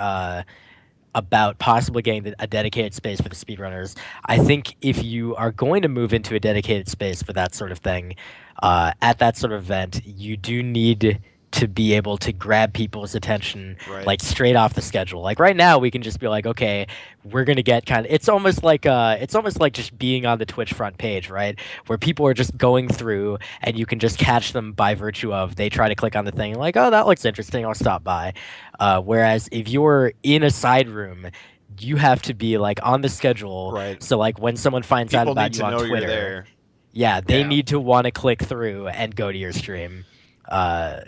about possibly getting a dedicated space for the speedrunners. I think if you are going to move into a dedicated space for that sort of thing, at that sort of event, you do need to be able to grab people's attention straight off the schedule. Like right now, we can just be like, okay, we're gonna get it's almost like just being on the Twitch front page, right? Where people are just going through, and you can just catch them by virtue of they try to click on the thing, like, oh, that looks interesting, I'll stop by. Whereas if you're in a side room, you have to be on the schedule.
Right.
So when someone finds out about you on Twitter, they need to want to click through and go to your stream.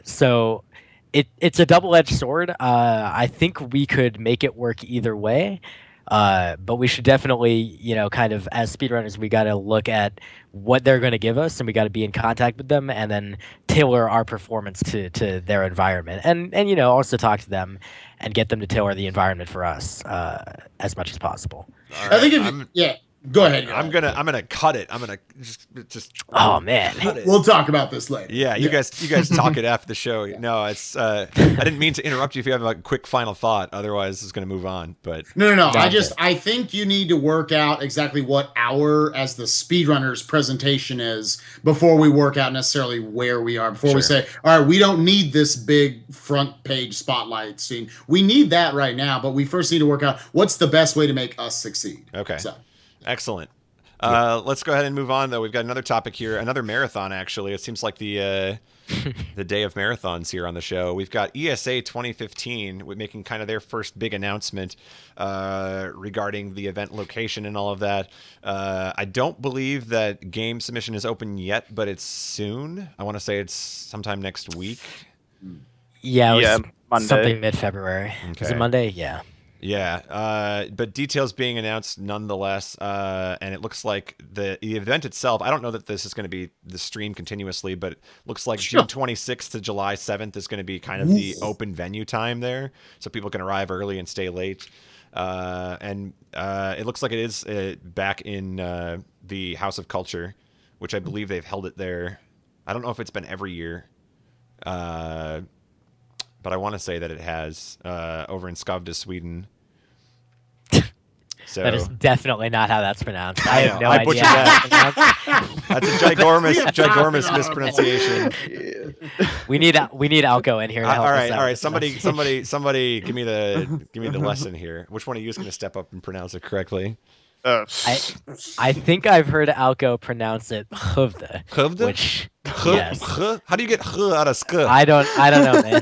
So it's a double-edged sword. I think we could make it work either way, but we should definitely, kind of as speedrunners, we got to look at what they're going to give us, and we got to be in contact with them, and then tailor our performance to their environment, and also talk to them and get them to tailor the environment for us as much as possible.
Right.
I think Go ahead.
I'm gonna cut it. I'm gonna just.
Oh man,
we'll talk about this later.
Yeah, you guys talk it after the show. Yeah. No, it's. I didn't mean to interrupt you if you have a quick final thought. Otherwise, it's gonna move on. But
no. I think you need to work out exactly what as the speedrunners presentation is before we work out necessarily where we are. Before we say, all right, we don't need this big front page spotlight scene. We need that right now, but we first need to work out what's the best way to make us succeed.
Okay.
So.
Excellent. Let's go ahead and move on, though. We've got another topic here, another marathon, actually. It seems like the day of marathons here on the show. We've got ESA 2015 making kind of their first big announcement regarding the event location and all of that. I don't believe that game submission is open yet, but it's soon. I want to say it's sometime next week.
Yeah,
Yeah,
it was
Monday.
something mid-February.
Okay.
Is it Monday? Yeah.
Yeah, but details being announced nonetheless, and it looks like the event itself, I don't know that this is going to be the stream continuously, but it looks like June 26th to July 7th is going to be kind of the open venue time there, so people can arrive early and stay late. And it looks like it is back in the House of Culture, which I believe they've held it there. I don't know if it's been every year. But I want to say that it has over in Skövde, Sweden. So
That is definitely not how that's pronounced. I have no
I
idea
butchered
how
that.
that's pronounced.
That's a ginormous mispronunciation.
We need Alco in here to help
All
us
right,
out
all right.
with
Somebody, give me the lesson here. Which one of you is going to step up and pronounce it correctly?
I think I've heard Alco pronounce it Hovde,
Hovde?
which yes.
How do you get out of sk?
I don't know, man.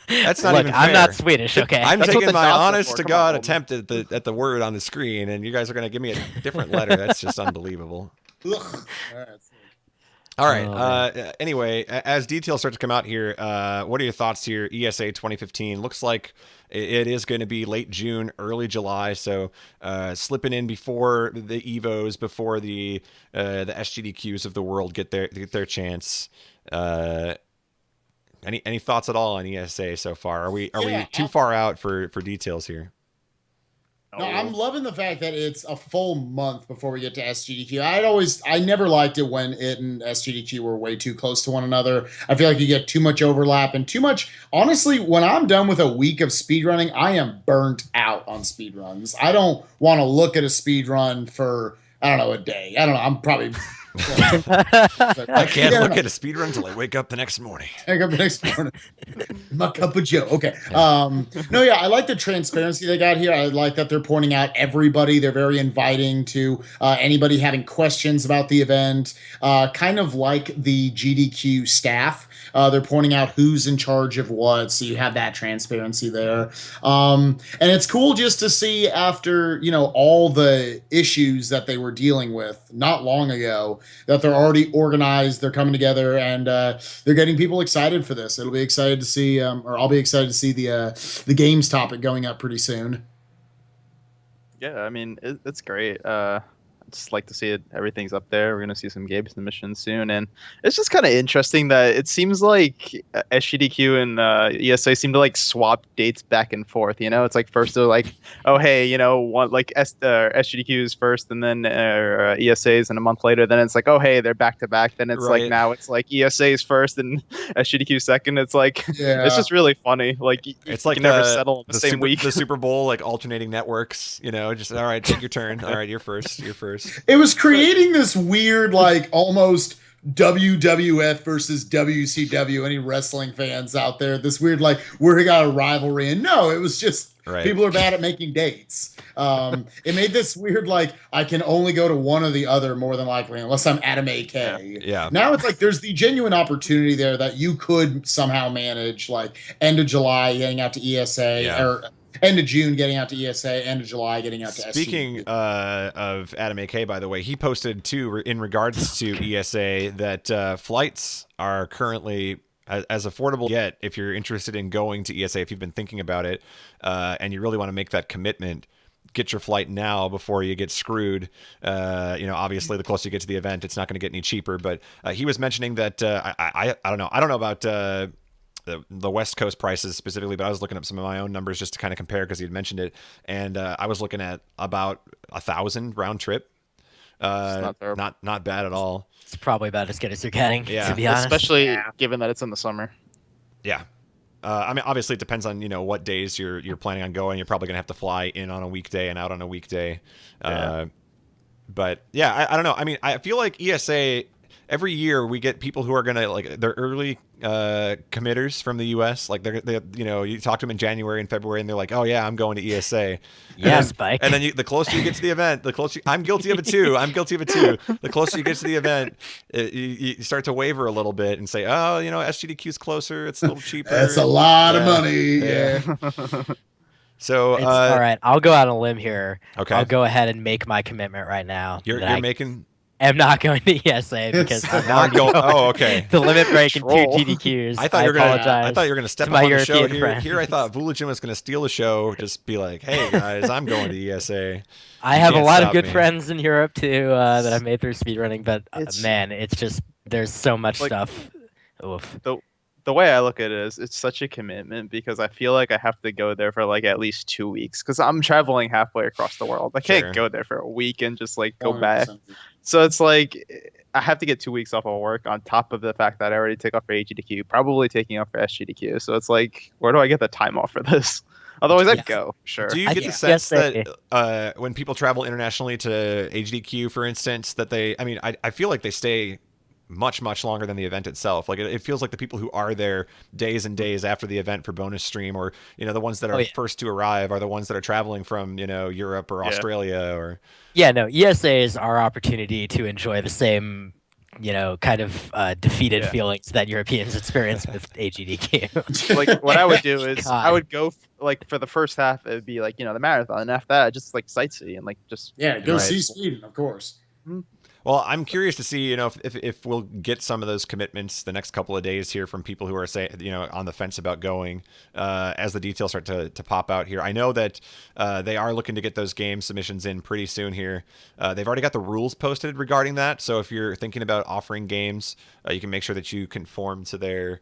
That's not
Look,
even
I'm
fair.
not Swedish, okay?
I'm
That's what
taking
the
my
dots are
honest
for.
to
Come
God
on.
attempt at the word on the screen, and you guys are going to give me a different letter. That's just unbelievable.
Ugh. All right.
All right.
Oh,
Anyway, as details start to come out here, what are your thoughts here? ESA 2015 looks like it is going to be late June, early July, so slipping in before the Evos, before the SGDQs of the world get their chance. Any thoughts at all on ESA so far? Are we too far out for details here?
No, I'm loving the fact that it's a full month before we get to SGDQ. I never liked it when it and SGDQ were way too close to one another. I feel like you get too much overlap and too much. Honestly, when I'm done with a week of speedrunning, I am burnt out on speedruns. I don't want to look at a speedrun for, I don't know, a day. I don't know. I'm probably.
I can't look at a speedrun until I wake up the next morning.
Wake up the next morning. My cup of Joe. Okay. No, yeah, I like the transparency they got here. I like that they're pointing out everybody. They're very inviting to anybody having questions about the event. Kind of like the GDQ staff. They're pointing out who's in charge of what, so you have that transparency there. And it's cool just to see after, all the issues that they were dealing with not long ago, that they're already organized, they're coming together, and they're getting people excited for this. It'll be excited to see, or I'll be excited to see the games topic going up pretty soon.
Yeah, I mean, it's great. I just like to see it. Everything's up there. We're going to see some game submissions soon. And it's just kind of interesting that it seems like SGDQ and ESA seem to swap dates back and forth. It's like first they're like, oh, hey, one SGDQ is first and then ESA is, and a month later, then it's like, oh, hey, they're back to back. Then it's
Right.
like now it's like ESA is first and SGDQ second. It's like,
Yeah.
it's just really funny. Like,
It's
you
like
can never settle in the same
Super,
week.
the Super Bowl, alternating networks. Just all right, take your turn. All right, you're first.
It was creating this weird, almost WWF versus WCW. Any wrestling fans out there? This weird, we got a rivalry. And no, it was just
Right.
people are bad at making dates. It made this weird, I can only go to one or the other more than likely, unless I'm Adam AK.
Yeah.
Now it's there's the genuine opportunity there that you could somehow manage, end of July getting out to ESA,
Yeah.
or end of June getting out to ESA, end of July getting out to SGDQ.
Speaking of Adam AK, by the way, he posted too in regards to ESA that flights are currently as affordable yet if you're interested in going to ESA, if you've been thinking about it and you really want to make that commitment. Get your flight now before you get screwed. Obviously, the closer you get to the event, it's not going to get any cheaper. But he was mentioning that I don't know. I don't know about the West Coast prices specifically, but I was looking up some of my own numbers just to kind of compare because he had mentioned it, and I was looking at about 1,000 round trip.
not terrible.
Not bad at all.
It's probably about as good as you're getting,
Yeah.
to be honest.
Especially given that it's in the summer.
Yeah. I mean, obviously, it depends on what days you're planning on going. You're probably gonna have to fly in on a weekday and out on a weekday.
Yeah.
But yeah, I don't know. I mean, I feel like ESA every year we get people who are gonna like they're early committers from the U.S. Like they you know, you talk to them in January and February, and they're like, oh yeah, I'm going to ESA.
Yeah, Spike.
And then the closer you get to the event, the closer I'm guilty of it too. I'm guilty of it too. The closer you get to the event, you start to waver a little bit and say, oh, you know, SGDQ's closer. It's a little cheaper.
That's a lot of money. Yeah.
So
all right, I'll go out on a limb here.
Okay.
I'll go ahead and make my commitment right now.
You're making.
I'm not going to ESA because I'm
not going. Oh, okay.
The limit break in 2 GDQs.
I thought you were
apologize
gonna step
to
up
my
on the show
European
here.
friends.
Here, I thought Vuligin was gonna steal the show. Just be like, hey guys, I'm going to ESA.
I have a
can't
lot of
stop
good
me.
friends in Europe too that I've made through speedrunning, but man, it's just there's so much
Like,
stuff. Oof.
The way I look at it is it's such a commitment because I feel like I have to go there for like at least 2 weeks because I'm traveling halfway across the world. I can't
Sure.
go there for a week and just like go
100%.
back. So it's like I have to get 2 weeks off of work on top of the fact that I already take off for HGDQ, probably taking off for SGDQ. So it's like, where do I get the time off for this? Otherwise, I'd
Yeah.
go. Sure.
Do you
I
get the
think
sense
ESA
that when people travel internationally to HDQ, for instance, that I feel like they stay much longer than the event itself. Like it feels like the people who are there days and days after the event for bonus stream, or you know, the ones that are first to arrive are the ones that are traveling from, you know, Europe or Australia or
Yeah, no, ESA is our opportunity to enjoy the same, you know, kind of defeated feelings that Europeans experience with AGDQ.
Like what I would do is
God.
I would go like for the first half it would be like, you know, the marathon, and after that I just like sightsee and like just
Go
Right.
see Sweden, of course.
Well, I'm curious to see, you know, if we'll get some of those commitments the next couple of days here from people who are you know, on the fence about going as the details start to pop out here. I know that they are looking to get those game submissions in pretty soon here. They've already got the rules posted regarding that. So if you're thinking about offering games, you can make sure that you conform to their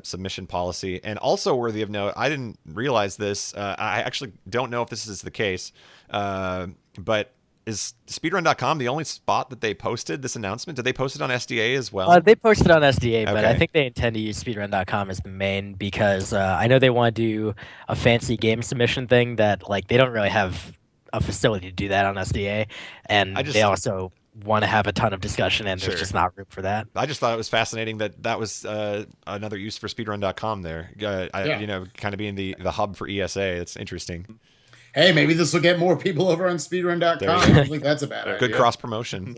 submission policy. And also worthy of note, I didn't realize this. I actually don't know if this is the case, but is speedrun.com the only spot that they posted this announcement? Did they post it on SDA as well?
They posted on SDA, but
Okay.
I think they intend to use speedrun.com as the main because I know they want to do a fancy game submission thing that like they don't really have a facility to do that on SDA, and they also want to have a ton of discussion, and there's just not room for that.
I just thought it was fascinating that was another use for speedrun.com there. You know, kind of being the hub for ESA. It's interesting.
Hey, maybe this will get more people over on speedrun.com. I don't think that's a bad idea.
Good cross promotion.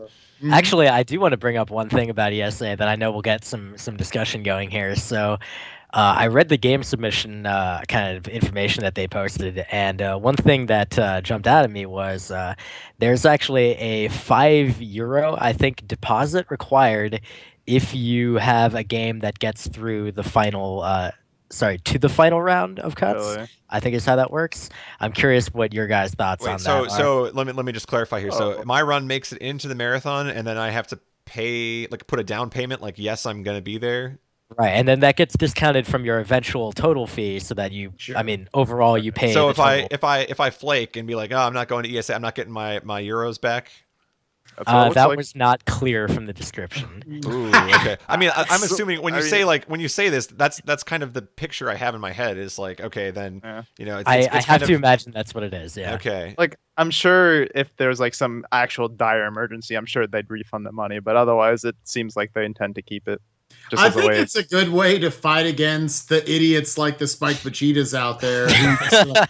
Actually, I do want to bring up one thing about ESA that I know will get some discussion going here. So I read the game submission kind of information that they posted, and one thing that jumped out at me was there's actually a €5, I think, deposit required if you have a game that gets through the final to the final round of cuts.
Really?
I think is how that works. I'm curious what your guys' thoughts on that are.
So let me just clarify here. So my run makes it into the marathon, and then I have to pay, like, put a down payment, like, yes, I'm gonna be there.
Right, and then that gets discounted from your eventual total fee, so that you, I mean, overall you pay.
So
the total.
if I flake and be like, oh, I'm not going to ESA, I'm not getting my euros back.
That was not clear from the description.
Ooh, okay. I mean, I'm assuming when you say this, that's kind of the picture I have in my head is like, okay, then you know,
I have to imagine that's what it is. Yeah.
Okay.
Like I'm sure if there's like some actual dire emergency, I'm sure they'd refund the money, but otherwise it seems like they intend to keep it. Just
I
as a
think
way
it's a good way to fight against the idiots like the Spike Vachitas out there. Who just like,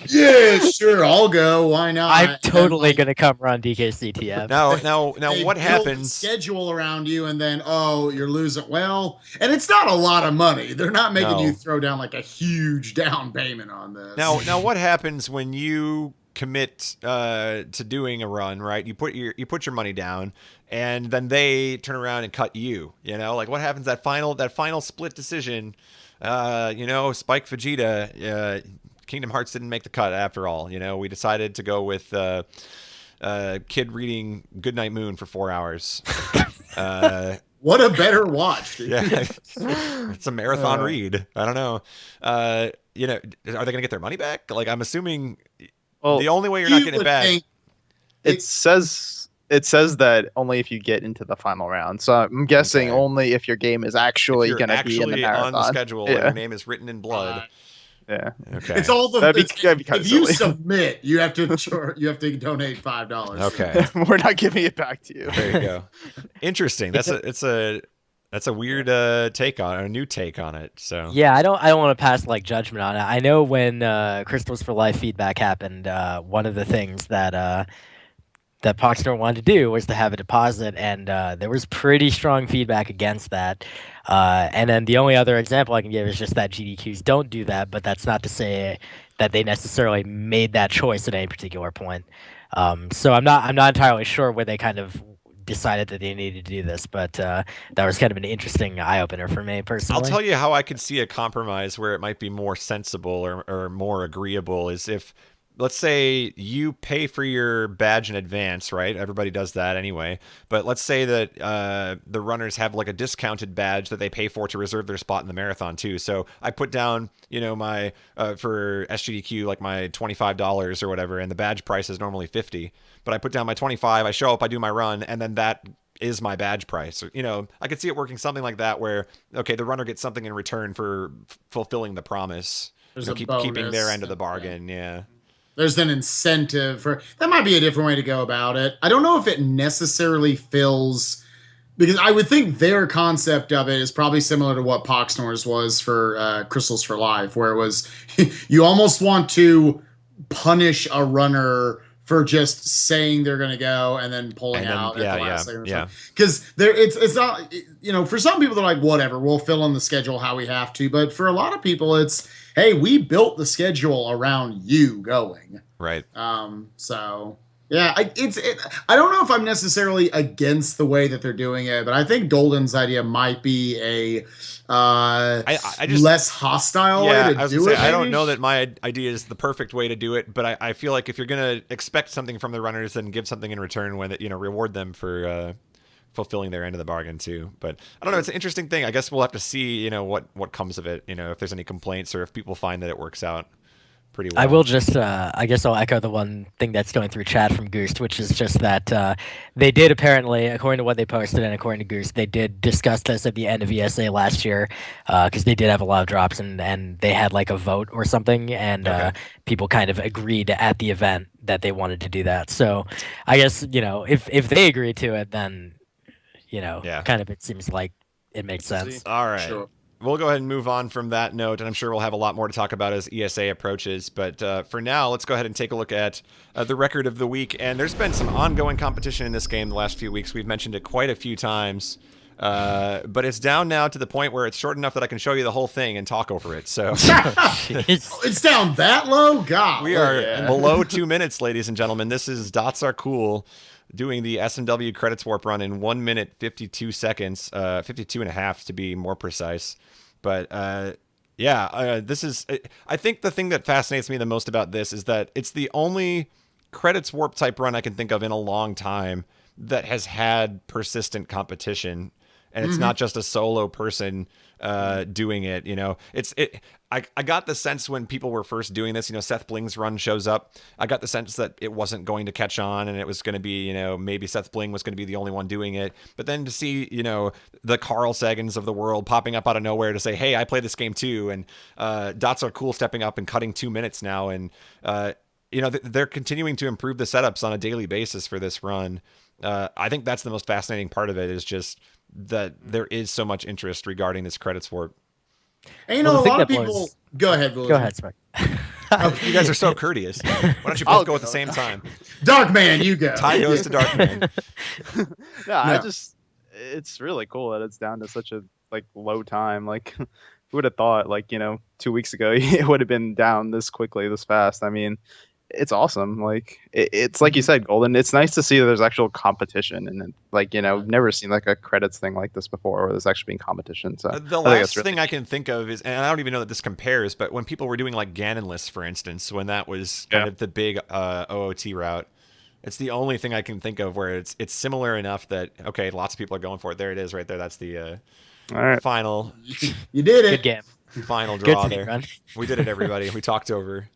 yeah, sure, I'll go. Why not?
I'm totally gonna come run DKCTF.
Now,
They
what
build a
happens?
schedule around you, and then you're losing. Well, and it's not a lot of money. They're not making you throw down like a huge down payment on this.
Now, what happens when you commit to doing a run, right? You put your money down, and then they turn around and cut you. You know, like what happens that final split decision? You know, Spike Vegeta, Kingdom Hearts didn't make the cut after all. You know, we decided to go with kid reading Goodnight Moon for 4 hours.
What a better watch. Dude.
Yeah, it's a marathon read. I don't know. You know, are they gonna get their money back? Like, I'm assuming.
Well,
the only way you're not getting it
would
back.
think-
it says that only if you get into the final round. So I'm guessing only if your game is actually
If you're
going to be in the
actually
marathon.
on the schedule and your name is written in blood.
Yeah.
Okay.
It's all the.
That'd be kinda
if you
silly.
submit, you have to donate $5.
Okay.
We're not giving it back to you.
There you go. Interesting. That's a weird take on a new take on it. So
Yeah, I don't want to pass like judgment on it. I know when Crystals for Life feedback happened, one of the things that that Poxnor wanted to do was to have a deposit, and there was pretty strong feedback against that. And then the only other example I can give is just that GDQs don't do that, but that's not to say that they necessarily made that choice at any particular point. So I'm not entirely sure where they kind of decided that they needed to do this, but that was kind of an interesting eye opener for me personally.
I'll tell you how I could see a compromise where it might be more sensible or more agreeable is if, let's say you pay for your badge in advance, right? Everybody does that anyway. But let's say that the runners have like a discounted badge that they pay for to reserve their spot in the marathon too. So I put down, my for SGDQ like my $25 or whatever, and the badge price is normally $50. But I put down my $25. I show up, I do my run, and then that is my badge price. I could see it working something like that, where okay, the runner gets something in return for fulfilling the promise.
There's
Keeping their end of the bargain. Yeah.
There's an incentive for that. Might be a different way to go about it. I don't know if it necessarily fills, because I would think their concept of it is probably similar to what Poxnor's was for Crystals for Life, where it was you almost want to punish a runner for just saying they're going to go and then pulling out at the last second.
Yeah.
Because it's not, for some people they're like, whatever, we'll fill in the schedule how we have to. But for a lot of people, it's, hey, we built the schedule around you going.
Right.
So yeah, I don't know if I'm necessarily against the way that they're doing it, but I think Golden's idea might be a I just less hostile way to do it.
I don't know that my idea is the perfect way to do it, but I feel like if you're going to expect something from the runners, then give something in return when reward them for fulfilling their end of the bargain too. But I don't know, it's an interesting thing. I guess we'll have to see, what comes of it, if there's any complaints or if people find that it works out pretty well.
I will just, I guess I'll echo the one thing that's going through chat from Goose, which is just that they did apparently, according to what they posted and according to Goose, they did discuss this at the end of ESA last year, because they did have a lot of drops and they had like a vote or something, and people kind of agreed at the event that they wanted to do that. So I guess, if they agree to it, then, kind of it seems like it makes sense.
All right.
Sure.
We'll go ahead and move on from that note, and I'm sure we'll have a lot more to talk about as ESA approaches. But for now, let's go ahead and take a look at the record of the week. And there's been some ongoing competition in this game the last few weeks. We've mentioned it quite a few times. But it's down now to the point where it's short enough that I can show you the whole thing and talk over it. So
it's down that low? God.
We are below 2 minutes, ladies and gentlemen. This is Dots Are Cool doing the SMW Credits Warp run in 1 minute 52 seconds, 52 and a half to be more precise. But this is, I think the thing that fascinates me the most about this is that it's the only Credits Warp type run I can think of in a long time that has had persistent competition. And it's not just a solo person doing it, I got the sense when people were first doing this, Seth Bling's run shows up. I got the sense that it wasn't going to catch on and it was going to be, maybe Seth Bling was going to be the only one doing it. But then to see, the Carl Sagans of the world popping up out of nowhere to say, hey, I play this game too. And Dots Are Cool stepping up and cutting 2 minutes now. And, they're continuing to improve the setups on a daily basis for this run. I think that's the most fascinating part of it is just that there is so much interest regarding this Credits Warp.
And a lot of people. Go ahead, William.
Go ahead, Spike.
You guys are so courteous. Why don't you both go at the same time?
Dark Man, you go.
Tie goes to Dark Man.
It's really cool that it's down to such a low time. Who would have thought 2 weeks ago it would have been down this quickly, this fast? I mean, it's awesome. It's like you said, Golden. It's nice to see that there's actual competition, and never seen a credits thing like this before, where there's actually been competition. So
the last thing I can think of is, and I don't even know that this compares, but when people were doing Ganon List, for instance, when that was kind of the big OOT route, it's the only thing I can think of where it's similar enough that okay, lots of people are going for it. There it is, right there. That's the
all right.
final.
You did it.
Good game.
Final draw
Good
there.
run.
We did it, everybody. We talked over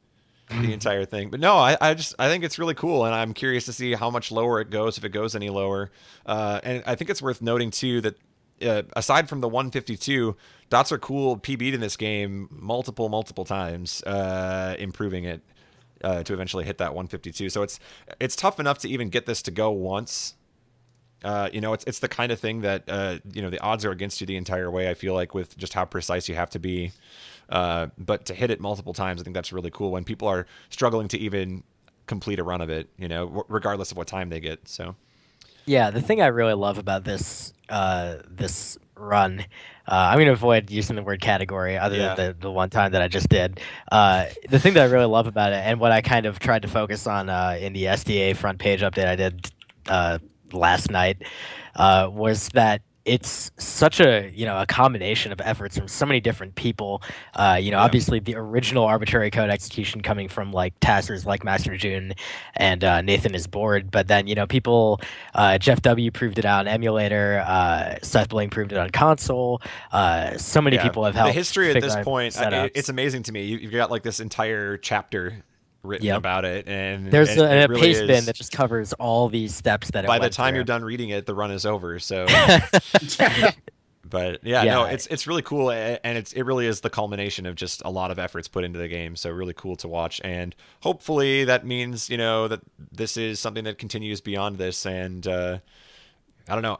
the entire thing. But no, I think it's really cool, and I'm curious to see how much lower it goes, if it goes any lower. And I think it's worth noting too that aside from the 152, dots are cool PB'd in this game multiple times, improving it to eventually hit that 152. So it's tough enough to even get this to go once. It's the kind of thing that the odds are against you the entire way. I feel like with just how precise you have to be, but to hit it multiple times, I think that's really cool when people are struggling to even complete a run of it, regardless of what time they get. So
yeah, the thing I really love about this run, I'm going to avoid using the word category other than the one time that I just did. The thing that I really love about it, and what I kind of tried to focus on in the SDA front page update I did last night, was that it's such a combination of efforts from so many different people. Obviously the original arbitrary code execution coming from like taskers like Master June and Nathan is bored, but then people, Jeff W proved it out on emulator, Seth Bling proved it on console. So many people have helped.
The history at this point, it's amazing to me. You've got like this entire chapter written about it, and
there's a
really
paste bin that just covers all these steps that
by the time you're done reading it, the run is over. So but no, it's really cool, and it really is the culmination of just a lot of efforts put into the game. So really cool to watch, and hopefully that means that this is something that continues beyond this. And I don't know,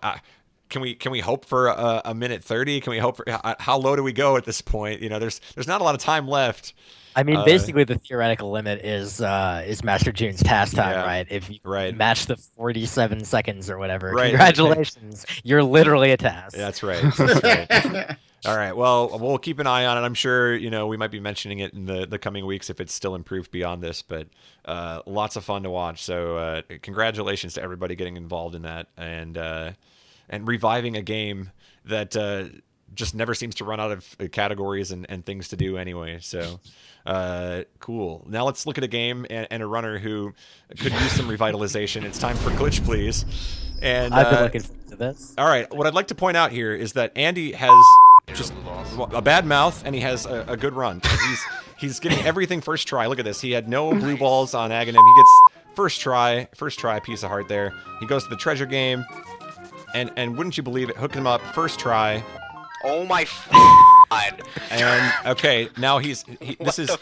can we hope for a minute 30? Can we hope for how low do we go at this point? There's not a lot of time left.
I mean, basically, the theoretical limit is Master June's task time, right? If you match the 47 seconds or whatever, congratulations, you're literally a task.
That's right. That's right. All right. Well, we'll keep an eye on it. I'm sure we might be mentioning it in the coming weeks if it's still improved beyond this. But lots of fun to watch. So congratulations to everybody getting involved in that and reviving a game that just never seems to run out of categories and things to do anyway. So cool. Now let's look at a game and a runner who could use some revitalization. It's time for Glitch Please. And
I've been looking forward to this.
All right. What I'd like to point out here is that Andy has just a bad mouth and he has a good run. He's getting everything first try. Look at this. He had no blue balls on Aghanim. He gets first try, piece of heart there. He goes to the treasure game, and wouldn't you believe it, hook him up first try.
Oh my God.
And okay, now this is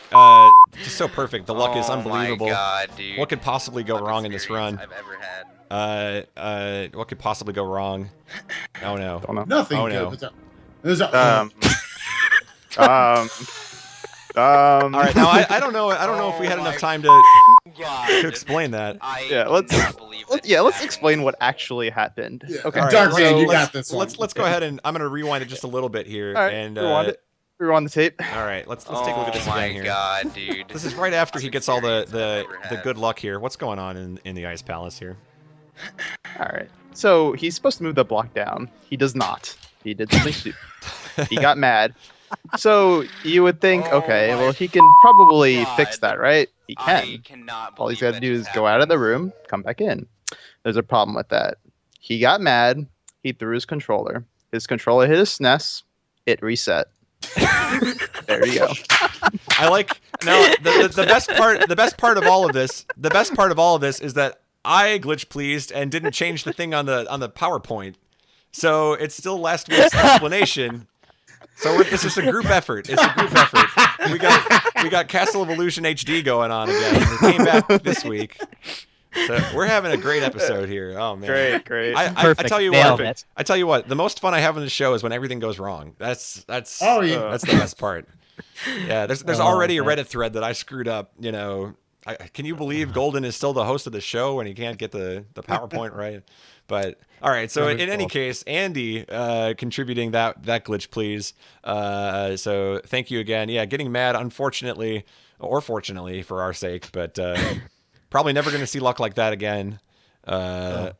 just so perfect. The luck is unbelievable.
Oh my God, dude.
What could possibly go wrong in this run?
I've ever had.
What could possibly go wrong? Oh no.
Don't know.
Nothing
Oh,
good.
no.
All
right, now I don't know if we had enough time to explain that.
Let's explain what actually happened.
Yeah.
Okay,
All right,
Darkman, you
let's-
got this one.
Let's go ahead and I'm gonna rewind it just a little bit here.
All right,
And
rewind the tape.
all right, let's take a look at this
Oh my
again here.
God, dude.
This is right after he gets all the
Ever had.
good luck here. What's going on in the Ice Palace here?
All right. So he's supposed to move the block down. He does not. He did something stupid. He got mad. So you would think, okay, well, he can probably fix that, right? He can.
I cannot
All he's
believe
got to
that
do
just
is go out of the
happened.
room, come back in. There's a problem with that. He got mad. He threw his controller. His controller hit his SNES. It reset. There you go.
I like now the best part of all of this. The best part of all of this is that I glitch pleased and didn't change the thing on the PowerPoint, so it's still last week's explanation. So this is a group effort. It's a group effort. We got Castle of Illusion HD going on again. It came back this week. So we're having a great episode here. Oh man,
Great.
I tell you
Nailed
what.
it.
I tell you what. The most fun I have on the show is when everything goes wrong. That's
Oh, yeah.
that's the best part. Yeah, there's
Oh,
already a
man.
Reddit thread that I screwed up. Can you believe Golden is still the host of the show and he can't get the PowerPoint right? But all right, so in any case, Andy contributing that glitch, please. So thank you again. Yeah, getting mad, unfortunately, or fortunately for our sake, but probably never going to see luck like that again. And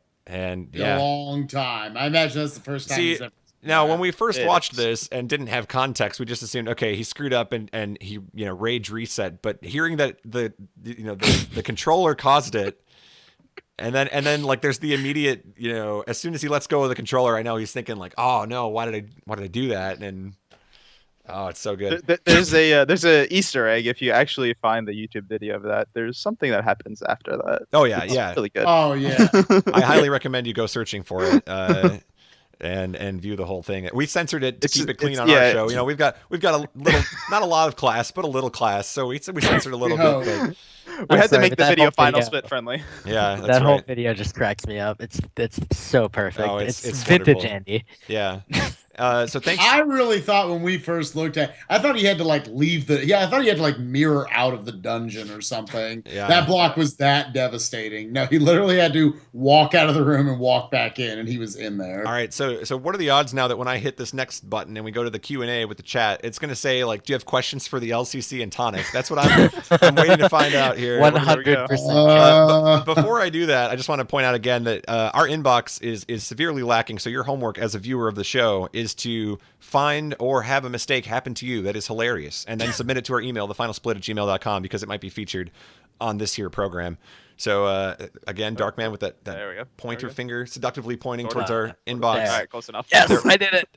A long time. I imagine that's the first time.
See,
he's ever-
now, when we first
It
watched
is.
this and didn't have context, we just assumed, okay, he screwed up and he, rage reset. But hearing that the controller caused it, and then like there's the immediate, as soon as he lets go of the controller, I know he's thinking like, oh no, why did I do that? And oh, it's so good.
There's a Easter egg if you actually find the YouTube video of that. There's something that happens after that.
Oh yeah,
It's
yeah.
really good.
Oh yeah.
I highly recommend you go searching for it. and view the whole thing. We censored it to keep it clean on
yeah,
our show. You know, we've got a little, not a lot of class, but a little class. So we censored a little bit. But,
We had to
sorry,
make
but
the
that
video
whole
final
video-
spit friendly.
yeah, that's
that whole
right.
video just cracks me up. It's so perfect.
Oh,
it's
it's
vintage
wonderful.
Andy.
Yeah. So thanks.
I really thought when we first looked at, I thought he had to like leave the. Yeah, I thought he had to like mirror out of the dungeon or something.
Yeah.
That block was that devastating. No, he literally had to walk out of the room and walk back in, and he was in there.
All right, so what are the odds now that when I hit this next button and we go to the Q&A with the chat, it's going to say like, do you have questions for the LCC and Tonic? That's what I'm waiting to find out here.
100%.
Before I do that, I just want to point out again that our inbox is severely lacking. So your homework as a viewer of the show is to find or have a mistake happen to you that is hilarious, and then submit it to our email, thefinalsplit@gmail.com, because it might be featured on this here program. So again, Darkman with that
There we go.
pointer
There we go.
finger seductically pointing
Sort
towards
of.
our inbox.
There.
All right, close enough.
Yes, I did it.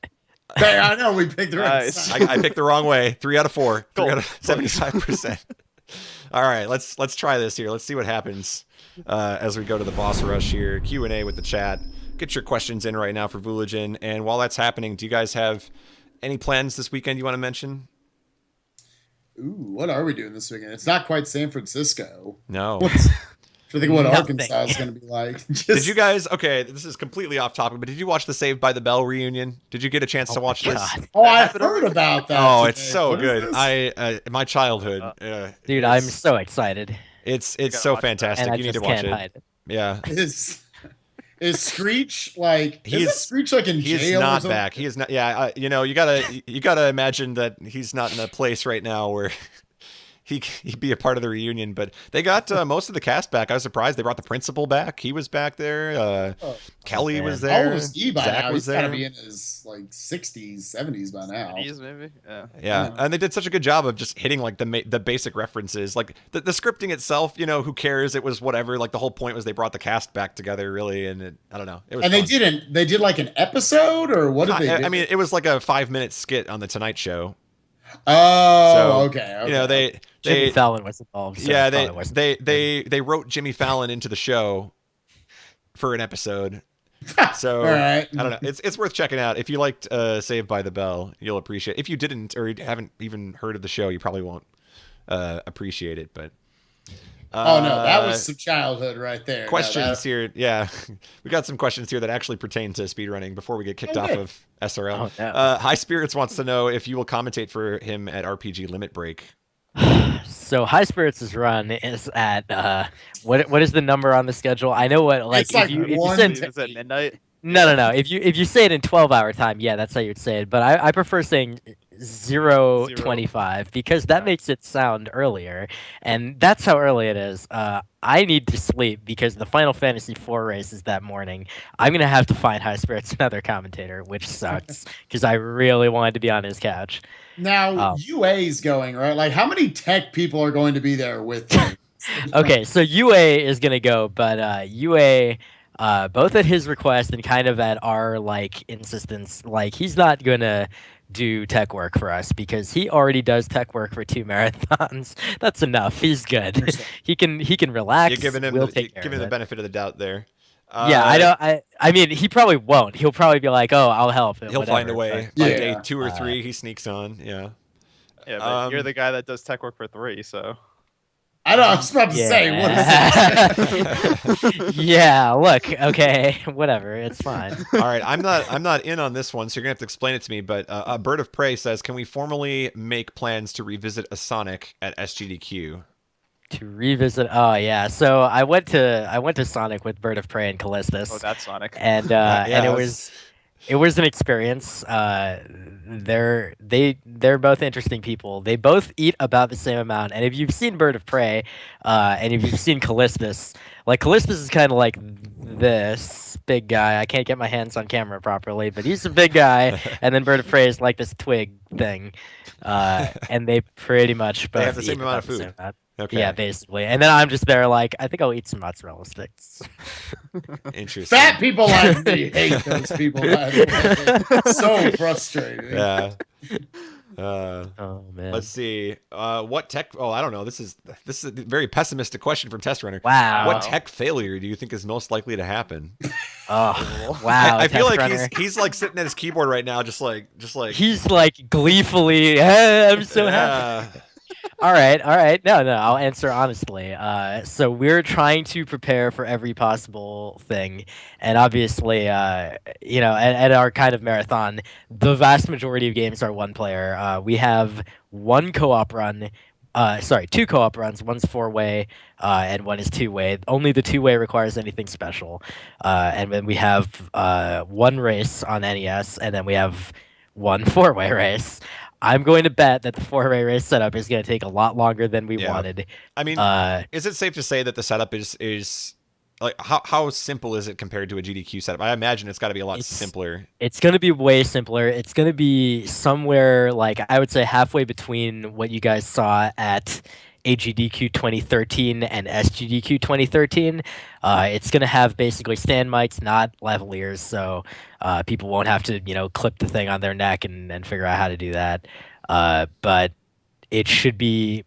Hey, I know we picked the right
Nice.
side.
I picked the wrong way. 3 out of 4. 3
Gold.
out of 75%. All right, let's try this here. Let's see what happens as we go to the boss rush here. Q&A with the chat. Get your questions in right now for Vooligen. And while that's happening, do you guys have any plans this weekend you want to mention?
Ooh, what are we doing this weekend? It's not quite San Francisco.
No.
What's, I think what
Nothing.
Arkansas is going to be like.
Did you guys? Okay, this is completely off topic, but did you watch the Saved by the Bell reunion? Did you get a chance to watch this?
God.
Oh, I heard about that.
Oh,
today.
it's so
What is
good.
this?
My childhood.
Dude, I'm so excited.
It's
gotta
so
watch that.
fantastic.
And I
You need
just
to watch
can't
it.
hide it.
Yeah.
Is Screech like?
He's-
Is Screech like in
He is
jail? or
not
something?
back. He is not. Yeah, you know, you gotta imagine that he's not in a place right now where he'd be a part of the reunion. But they got most of the cast back. I was surprised they brought the principal back. He was back there. Kelly
man.
was
How
there.
old is he by
Zach
now?
was
He's got to
there.
be in his like 60s, 70s by now.
80s maybe. Yeah.
Yeah, and they did such a good job of just hitting like the basic references, like the scripting itself. You know, who cares? It was whatever. Like the whole point was they brought the cast back together, really, and I don't know. It was.
And
fun.
they did like an episode or what did they do?
I mean, it was like a 5-minute skit on the Tonight Show.
oh,
So,
okay.
You know, they
Jimmy Fallon was involved. So
yeah,
it probably wasn't.
they wrote Jimmy Fallon into the show for an episode. So
All right.
I don't know. It's worth checking out. If you liked Saved by the Bell, you'll appreciate. If you didn't or you haven't even heard of the show, you probably won't appreciate it. But
Oh no, that was some childhood right there. No,
questions
that-
here. Yeah, we got some questions here that actually pertain to speedrunning before we get kicked off
Okay.
of SRL.
Oh, no.
High Spirits wants to know if you will commentate for him at RPG Limit Break.
So High Spirits' run is at what is the number on the schedule? I know what like
It's like
if you
one-
send
Is it midnight?
no. If you say it in 12-hour time, yeah, that's how you'd say it. But I prefer saying 0:25 because that makes it sound earlier, and that's how early it is. I need to sleep because the Final Fantasy IV race is that morning. I'm gonna have to find High Spirits another commentator, which sucks because I really wanted to be on his couch.
Now
Oh.
UA's going, right? Like how many tech people are going to be there with you?
Okay, so UA is gonna go, but UA, both at his request and kind of at our like insistence, like he's not gonna do tech work for us because he already does tech work for 2 marathons. That's enough. He's good. he can relax.
You're giving him
we'll
the,
take care
giving
of
the
it.
benefit of the doubt there.
Yeah, I don't. I mean, he probably won't. He'll probably be like, "Oh, I'll help." and
He'll find a
whatever,
way.
but-
By
Yeah.
day 2 or 3, he sneaks on. Yeah.
Yeah, but you're
Um,
the guy that does tech work for 3, so.
I know. I was about to say, what is it?
Yeah, look, okay, whatever, it's fine.
All right, I'm not in on this one, so you're gonna have to explain it to me. But a Bird of Prey says, "Can we formally make plans to revisit a Sonic at SGDQ?"
To revisit, oh yeah, so I went to Sonic with Bird of Prey and Callistus,
Oh, that's Sonic.
and
Yeah,
and it
that's-
was an experience. They're both interesting people. They both eat about the same amount. And if you've seen Bird of Prey, and if you've seen Callistus, like Callistus is kind of like this big guy. I can't get my hands on camera properly, but he's a big guy. And then Bird of Prey is like this twig thing, and they pretty much both
They have the same
eat
amount
about
of
the
food.
same amount.
Okay.
Yeah, basically. And then I'm just there like, I think I'll eat some mozzarella sticks.
Interesting.
Fat people like me hate those people. By the way. So frustrating.
Yeah.
Oh man.
Let's see. What tech? Oh, I don't know. This is a very pessimistic question from Test Runner.
Wow.
What tech failure do you think is most likely to happen?
Oh, wow.
I feel
Test
like
runner.
he's like sitting at his keyboard right now, just like
He's like gleefully, I'm so happy.
yeah.
All right. No, I'll answer honestly. So we're trying to prepare for every possible thing, and obviously, at our kind of marathon, the vast majority of games are one player. We have one co-op run. Two co-op runs. One's 4-way, and one is 2-way. Only the 2-way requires anything special. And then we have one race on NES, and then we have one 4-way race. I'm going to bet that the 4-way race setup is going to take a lot longer than we wanted.
I mean, is it safe to say that the setup is like how simple is it compared to a GDQ setup? I imagine it's got to be a lot simpler.
It's going to be way simpler. It's going to be somewhere like I would say halfway between what you guys saw at AGDQ 2013 and SGDQ 2013. It's going to have basically stand mics, not lavaliers, so people won't have to, clip the thing on their neck and figure out how to do that. But it should be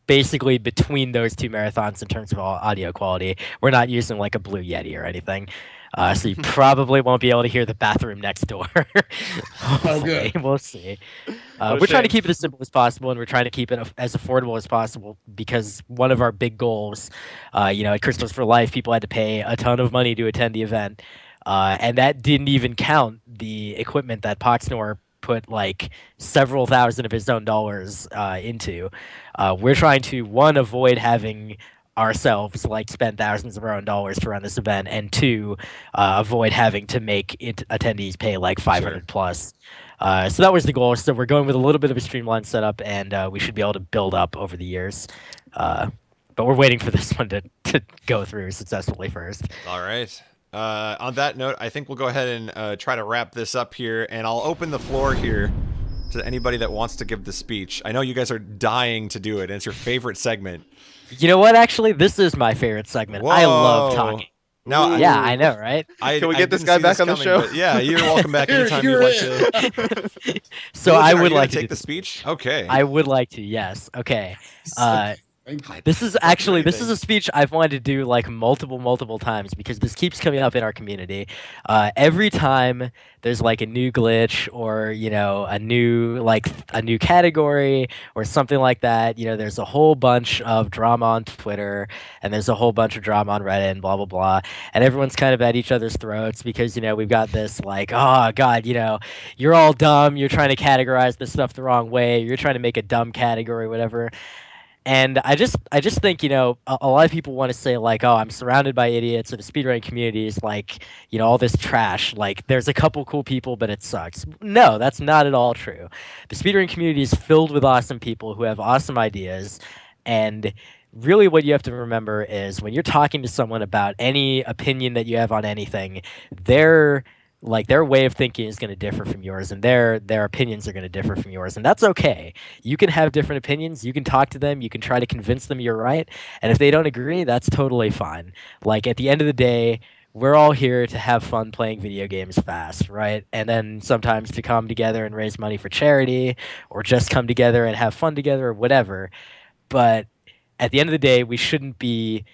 basically between those two marathons in terms of audio quality. We're not using like a Blue Yeti or anything. So you probably won't be able to hear the bathroom next door.
Oh, good.
We'll see. We're trying to keep it as simple as possible, and we're trying to keep it as affordable as possible because one of our big goals, at Crystals for Life, people had to pay a ton of money to attend the event. And that didn't even count the equipment that Poxnor put like several thousand of his own dollars into. We're trying to, one, avoid having ourselves like spend thousands of our own dollars to run this event, and two, avoid having to make attendees pay like 500 plus. So that was the goal. So we're going with a little bit of a streamlined setup, and we should be able to build up over the years. But we're waiting for this one to go through successfully first.
All right. On that note, I think we'll go ahead and try to wrap this up here, and I'll open the floor here to anybody that wants to give the speech. I know you guys are dying to do it, and it's your favorite segment.
You know what? Actually, this is my favorite segment.
Whoa.
I love talking.
No,
yeah, I know, right?
Can we get this guy back on the show?
Yeah, you're welcome back anytime you'd like to.
So I would like
to
to
take the speech. Okay.
I would like to. Yes. Okay.
Thank you.
This is a speech I've wanted to do like multiple times because this keeps coming up in our community. Every time there's like a new glitch or a new category or something like that, there's a whole bunch of drama on Twitter and there's a whole bunch of drama on Reddit and blah blah blah, and everyone's kind of at each other's throats because we've got this like, oh god, you're all dumb, you're trying to categorize this stuff the wrong way, you're trying to make a dumb category, whatever. And I just think, a lot of people want to say like, oh, I'm surrounded by idiots, or the speedrunning community is like, all this trash. Like, there's a couple cool people, but it sucks. No, that's not at all true. The speedrunning community is filled with awesome people who have awesome ideas. And really what you have to remember is when you're talking to someone about any opinion that you have on anything, their way of thinking is going to differ from yours, and their opinions are going to differ from yours, and that's okay. You can have different opinions, you can talk to them, you can try to convince them you're right, and if they don't agree, that's totally fine. Like, at the end of the day, we're all here to have fun playing video games fast, right? And then sometimes to come together and raise money for charity, or just come together and have fun together, or whatever. But at the end of the day, we shouldn't be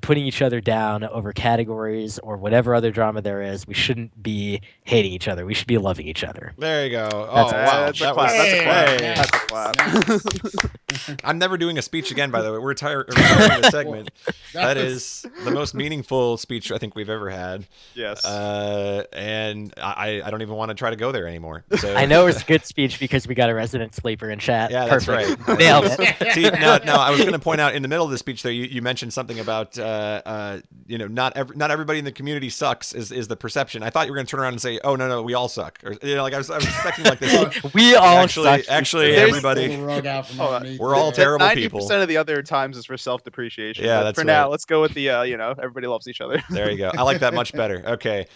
putting each other down over categories or whatever other drama there is. We shouldn't be hating each other. We should be loving each other.
There you go. Oh, wow.
That's a clap.
I'm never doing a speech again, by the way. We're retiring the segment. That is the most meaningful speech I think we've ever had.
Yes.
And I don't even want to try to go there anymore. So.
I know it's a good speech because we got a resident sleeper in chat.
Yeah,
Perfect.
that's right.
Nailed it.
See, now I was going to point out in the middle of the speech there, you mentioned something about not everybody in the community sucks is the perception. I thought you were going to turn around and say, oh no, we all suck, or I was expecting like this.
We all suck.
Actually, everybody, we're all terrible
90%
people.
90% of the other times is for self-depreciation.
Yeah,
but
that's
for
right.
now, let's go with the everybody loves each other.
There you go. I like that much better. Okay,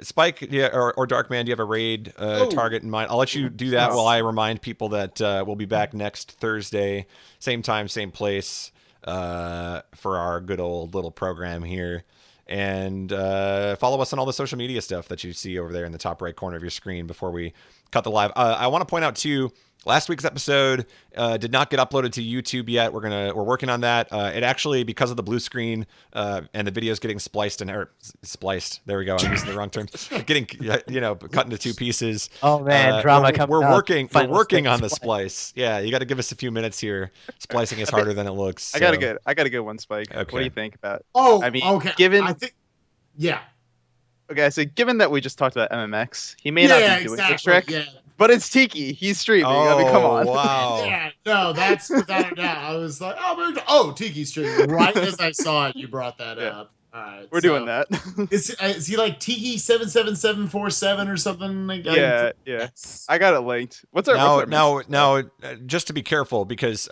Spike, or Darkman, do you have a raid target in mind? I'll let you do that while I remind people that we'll be back next Thursday, same time, same place. For our good old little program here, and follow us on all the social media stuff that you see over there in the top right corner of your screen before we cut the live. I want to point out too, Last week's episode did not get uploaded to YouTube yet. We're working on that. It actually, because of the blue screen and the videos getting spliced. There we go. I'm using the wrong term. Getting cut into 2 pieces.
Oh man, drama coming.
We're
up.
working on the
splice.
splice. Yeah, you got to give us a few minutes here. Splicing is harder than it looks. So.
I got a good one, Spike.
Okay.
What do you think about?
Oh,
I mean,
okay. Yeah.
Okay, so given that we just talked about MMX, he may not be doing the trick,
Yeah.
but it's Tiki. He's streaming. I mean, come on.
Wow.
Yeah, no, that's without a doubt. I was like, oh, Tiki stream. Right as I saw it, you brought that up. All right,
We're doing that.
Is he like Tiki 77747 or something? Like,
Yeah. I got it linked. What's our
now? Just to be careful, because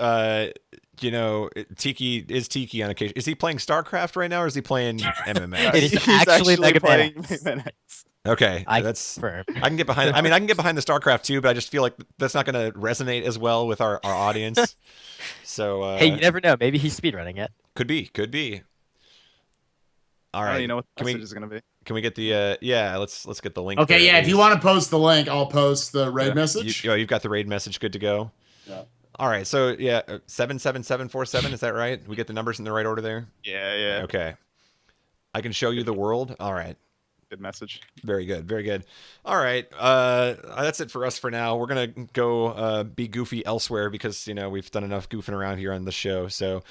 Tiki on occasion. Is he playing StarCraft right now, or is he playing MMX?
It is
He's
actually Mega
playing
Man X.
Mega Man X.
Okay,
I
that's.
confirm.
I can get behind. I mean, I can get behind the StarCraft too, but I just feel like that's not going to resonate as well with our audience. So
Hey, you never know. Maybe he's speedrunning it.
could be. All
I
right.
don't even know what the
Can we-
message is gonna be.
Can we get the let's get the link.
Okay,
there,
yeah. If
please.
you want to post the link, I'll post the raid
Yeah.
message.
You've got the raid message good to go.
Yeah.
All right. So 77747, is that right? We get the numbers in the right order there.
Yeah.
Okay. I can show you the world. All right.
Good message.
Very good. All right. That's it for us for now. We're gonna go be goofy elsewhere because we've done enough goofing around here on the show. So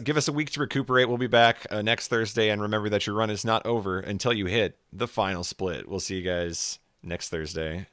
give us a week to recuperate. We'll be back next Thursday, and remember that your run is not over until you hit the final split. We'll see you guys next Thursday.